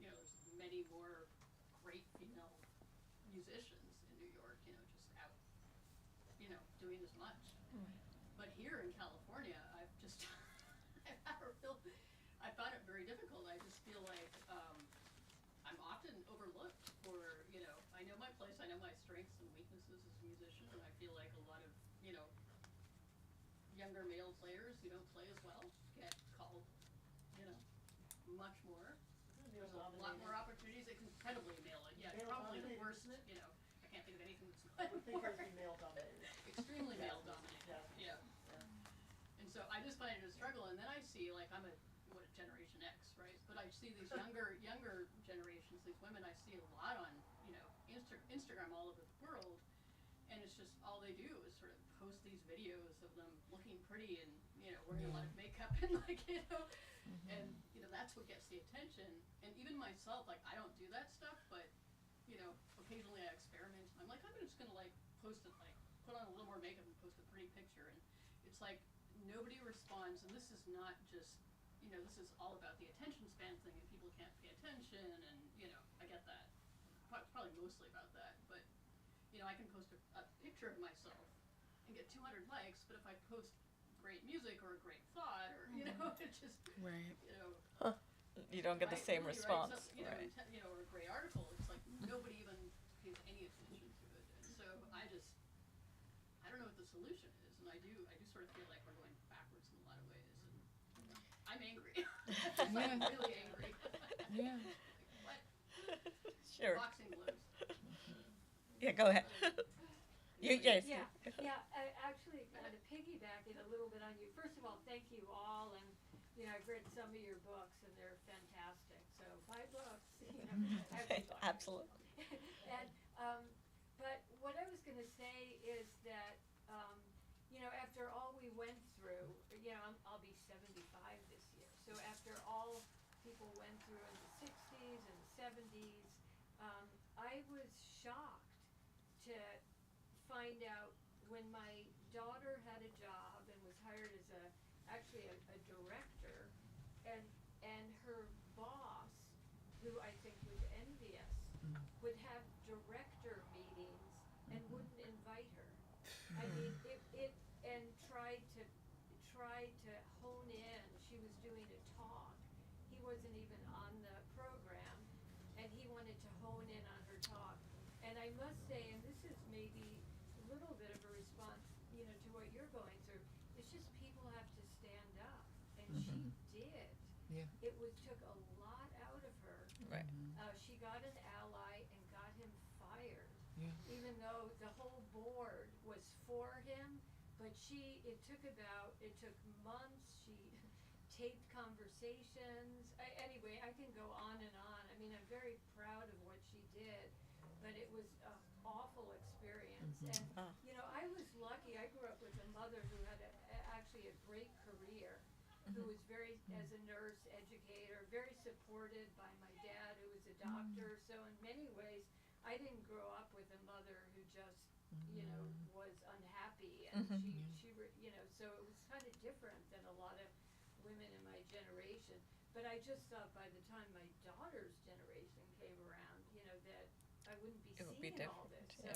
there's many more great female musicians in New York, just out, doing as much. But here in California, I've just, I found it very difficult. I just feel like I'm often overlooked for, I know my place, I know my strengths and weaknesses as a musician, and I feel like a lot of, younger male players who don't play as well get called, much more. There's a lot more opportunities. It's incredibly male, probably the worst, I can't think of anything that's I would think it would be male dominated. extremely male dominated, Yeah. And so I just find it a struggle, and then I see, like, I'm Generation X, right? But I see these younger generations, these women, I see a lot on, Instagram all over the world, and it's just all they do is sort of post these videos of them looking pretty and, wearing a lot of makeup and and, that's what gets the attention. And even myself, like, I don't do that stuff, but, occasionally I experiment. I'm like, I'm just gonna, like, post it, like, put on a little more makeup and post a pretty picture, and it's like, nobody responds, and this is not just, this is all about the attention span thing, and people can't pay attention, and, I get that. Probably mostly about that, but, I can post a picture of myself and get 200 likes, but if I post great music or a great thought, or, it just, Right. You don't get the same response. Right. Or a great article, it's like nobody even pays any attention to it, and so I don't know what the solution is, and I do sort of feel like we're going backwards in a lot of ways, and I'm angry. I'm really angry. Yeah. What? Sure. Boxing gloves. Yeah, go ahead. Yes. Yeah, actually, to piggyback it a little bit on you. First of all, thank you all, and I've read some of your books, and they're fantastic. So buy books, Absolutely. And but what I was going to say is that after all we went through, I'll be 75 this year. So after all people went through in the 60s and the 70s, I was shocked to find out when my daughter had a job and was hired as actually a director, and her boss, who I think was envious, would have director meetings and wouldn't invite her. I mean, it and tried to hone in. She was doing a talk. He wasn't even on the program, and he wanted to hone in on her talk. And I must say, and this is maybe a little bit of a response, to what you're going through. It's just people have to stand up, and she did. Yeah. It took a lot out of her. Right. She got an ally and got him fired. Yeah. Even though the whole board was for him, but it took months. She taped conversations. Anyway, I can go on and on. I mean, I'm very proud of what she did, but it was an awful experience. And, I was lucky. I grew up with a mother who had actually a great career, who was as a nurse, educator, very supported by my dad, who was a doctor. So in many ways, I didn't grow up with a mother who just, you know, was unhappy, and you know, so it was kind of different than a lot of women in my generation. But I just thought by the time my daughter's generation came around, you know, that I wouldn't be seeing all this. So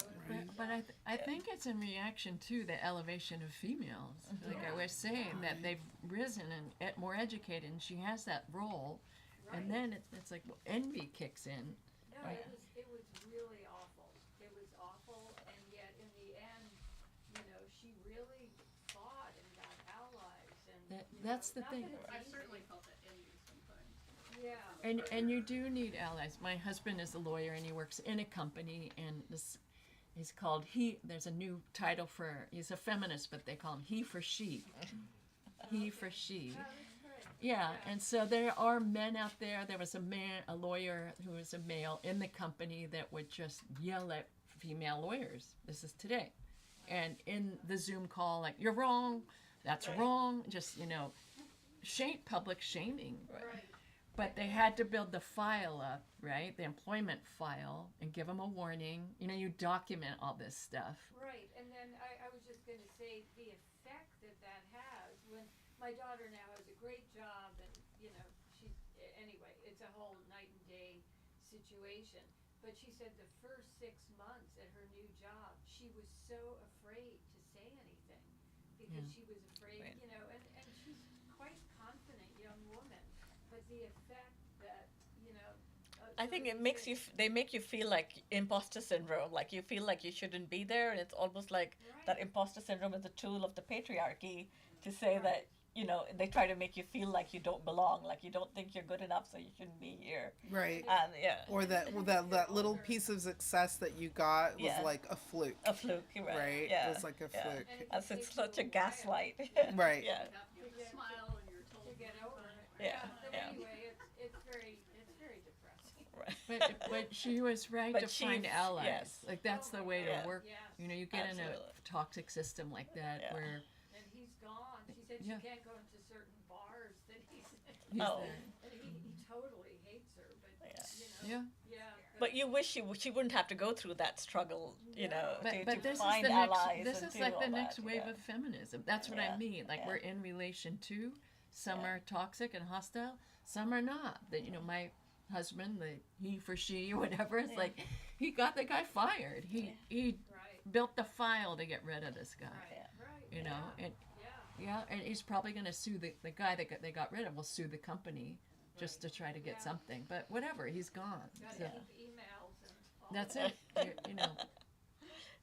But I think it's in reaction to the elevation of females. Like I was saying, that they've risen and more educated, and she has that role. And then it's like envy kicks in. No, it was really awful. It was awful, and yet in the end, you know, she really fought and got allies, and That's the not thing. that it's I've easy. certainly felt that envy sometimes. Yeah. And you do need allies. My husband is a lawyer, and he works in a company, and this he's called there's a new title for, he's a feminist, but they call him he for she. He for she. Yeah, and so there are men out there. There was a lawyer who was a male in the company that would just yell at female lawyers. This is today. And in the Zoom call, like, you're wrong, that's wrong, just, you know, public shaming. Right. But they had to build the file up, right? The employment file, and give them a warning. You know, you document all this stuff. Right, and then I was just going to say the effect that has when my daughter now has a great job, and you know, anyway, it's a whole night and day situation. But she said the first 6 months at her new job, she was so afraid to say anything because she was afraid, you know, and she's quite confident young woman, but the effect that, you know, I think it makes you, they make you feel like imposter syndrome, like you feel like you shouldn't be there, and it's almost like that imposter syndrome is a tool of the patriarchy to say that, you know, they try to make you feel like you don't belong, like you don't think you're good enough, so you shouldn't be here. Right. And Or that little piece of success that you got was like a fluke. a fluke, right? Right? Yeah. It was like a fluke. And so it's such a gaslight. Right. Yeah. You have to smile and you're told to get over it. Yeah, So yeah. anyway, it's very depressing. Right. But she was right But to she- find allies. yes. Like, that's the way Yeah. to work. Yes. You know, you get in Absolutely. a toxic system like that Yeah. where And he's gone. She said Yeah. she can't go into certain bars that he's he's Oh. there. and he totally hates her, but Yeah. you know, Yeah. But you wish she wouldn't have to go through that struggle, you know, to But this is find the allies. next. This and is do like all the next that, wave yeah. of feminism. That's what I Yeah, mean. Like, yeah. we're in relation to. Some Yeah. are toxic and hostile. Some are not. That, you know, my husband, the he for she or whatever, it's like he got the guy fired. He right, built the file to get rid of this guy. right, You know, and yeah. and he's probably going to sue the guy that they got rid of. Will sue the company just to try to get something. But whatever, he's gone. Gotta So keep emails and all that's that. it. You know.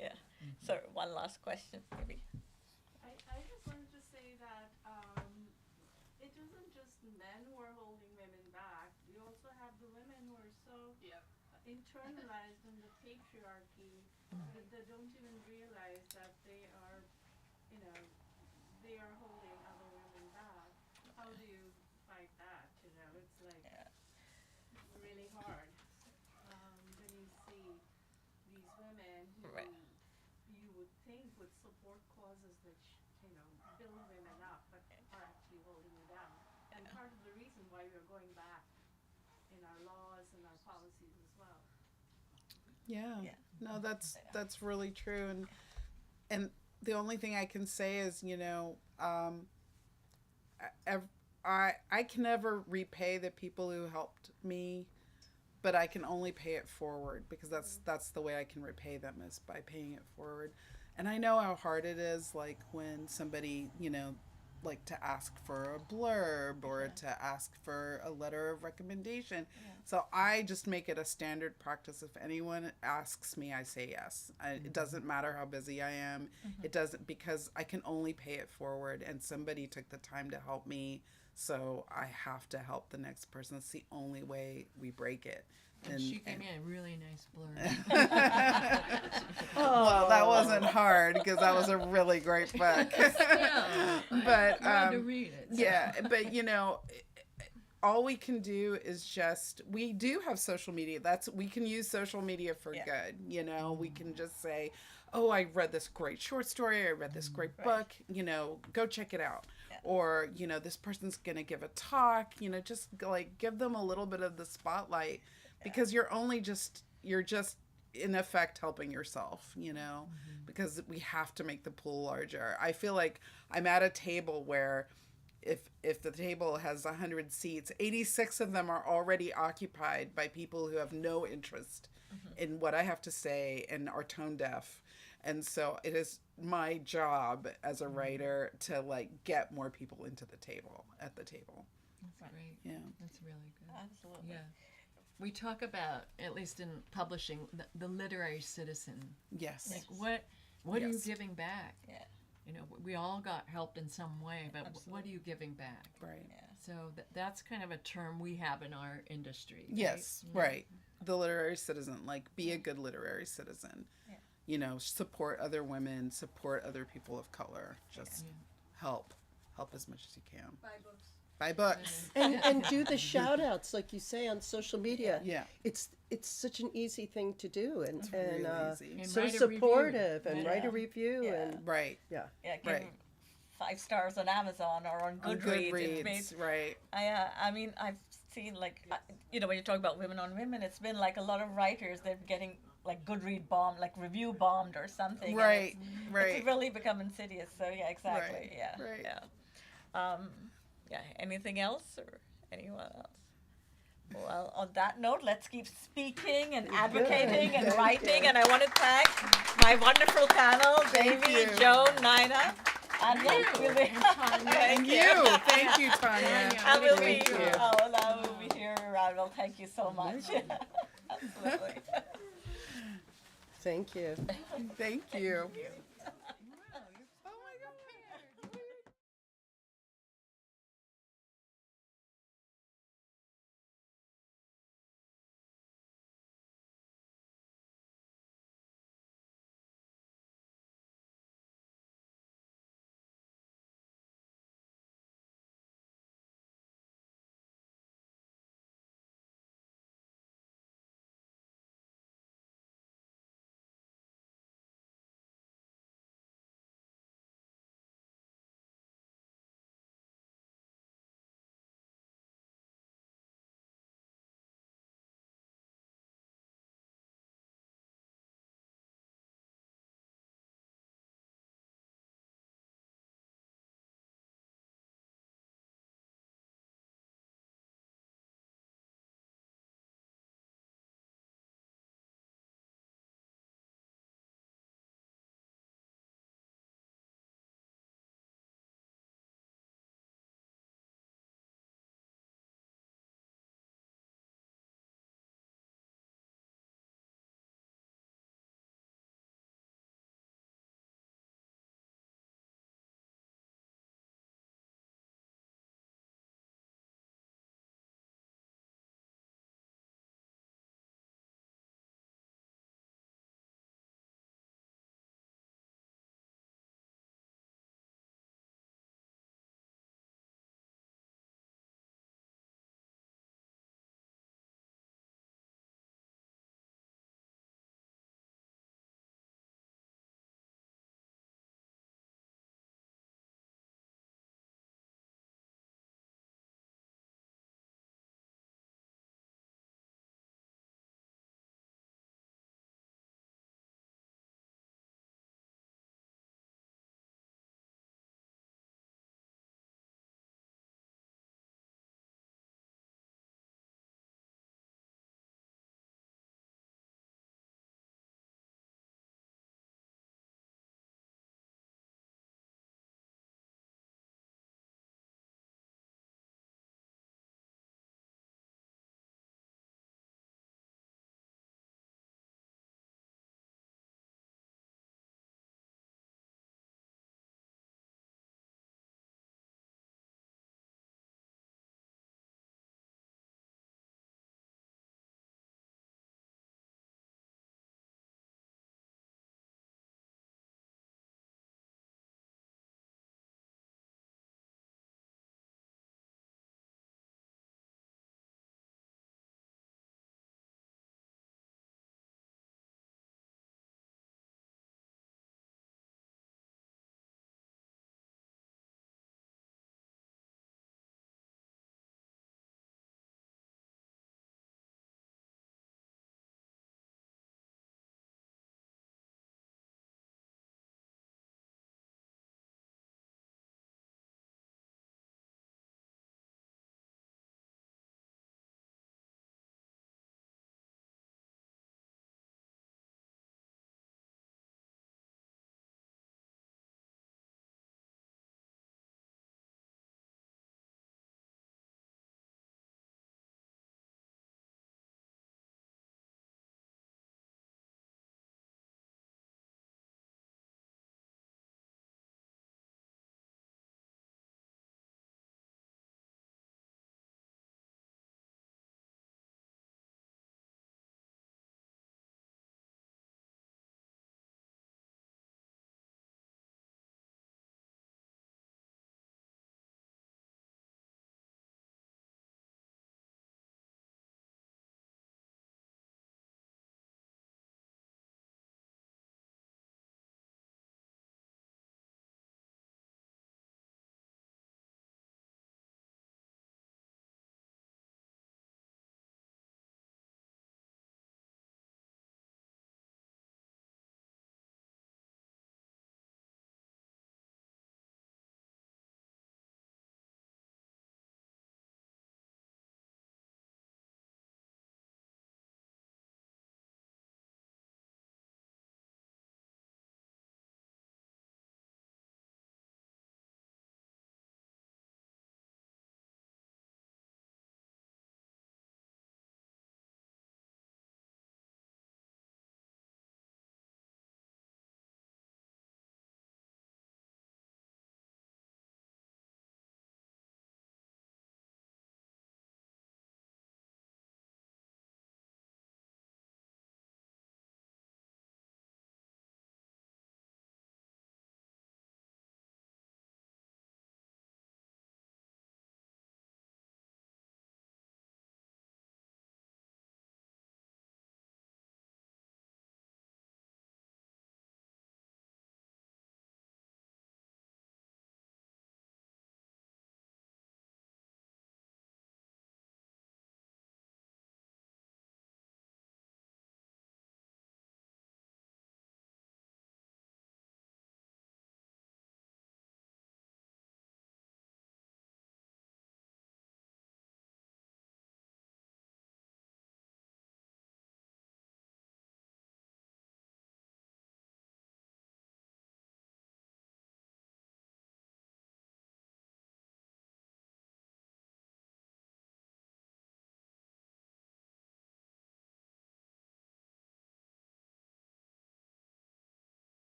Yeah. So one last question, maybe. I just wanted to say that it isn't just men who are holding women back. You also have the women who are so Yep. internalized in the patriarchy that they don't even realize that they are, you know, they are holding other women back. How do you fight that? You know, it's like Yeah. really hard when you see these women who Right. you would think would support causes that you know build women up, but are actually holding you down. And part of the reason why we're going back in our laws and our policies as well. Yeah. Yeah. No, that's really true, and the only thing I can say is, you know, I can never repay the people who helped me, but I can only pay it forward, because that's the way I can repay them, is by paying it forward. And I know how hard it is, like when somebody, you know, like to ask for a blurb or to ask for a letter of recommendation. So I just make it a standard practice. If anyone asks me, I say yes. It doesn't matter how busy I am. It doesn't, because I can only pay it forward, and somebody took the time to help me. So I have to help the next person. That's the only way we break it. And she gave me a really nice blurb. Well, that wasn't hard, because that was a really great book. But I had to read it. So. yeah, but you know, all we can do is just, we do have social media. We can use social media for good. You know, we can just say, oh, I read this great short story. I read this great book. You know, go check it out. Or, you know, this person's going to give a talk, you know, just like give them a little bit of the spotlight. because you're just in effect helping yourself, you know, because we have to make the pool larger. I feel like I'm at a table where if the table has 100 seats, 86 of them are already occupied by people who have no interest in what I have to say and are tone deaf. And so it is my job as a writer to like get more people at the table. That's great. Yeah. That's really good. Absolutely. Yeah. We talk about, at least in publishing, the literary citizen. Yes. Like what are you Yes. giving back? Yeah. You know, we all got helped in some way, but what Absolutely. are you giving back? Right. Yeah. So that's kind of a term we have in our industry. right? Yes, right. The literary citizen, like be a good literary citizen. Yeah. You know, support other women, support other people of color. Just help as much as you can. Buy books. Buy books. And do the shout outs like you say on social media. Yeah. It's such an easy thing to do, and really easy. And so write a review. supportive, and Yeah. write a review, Yeah. and Right. Yeah, give Right. 5 stars on Amazon or on On Goodreads. Goodreads, right. I mean, I've seen like, you know, when you talk about women on women, it's been like a lot of writers, they're getting like Goodread bombed, like review bombed or something. and Right, It's right. really become insidious. So yeah, exactly. Right, Yeah. right. Yeah. Yeah. Anything else or anyone else? Well, on that note, let's keep speaking and advocating and writing. And I want to thank my wonderful panel, Devi, you. Joan, Nina, and we'll be, Thank you. Thank you, Tanya. and we'll be, Thank you. we'll be here around. Well, thank you so much. Absolutely. thank you. Thank you. Thank you.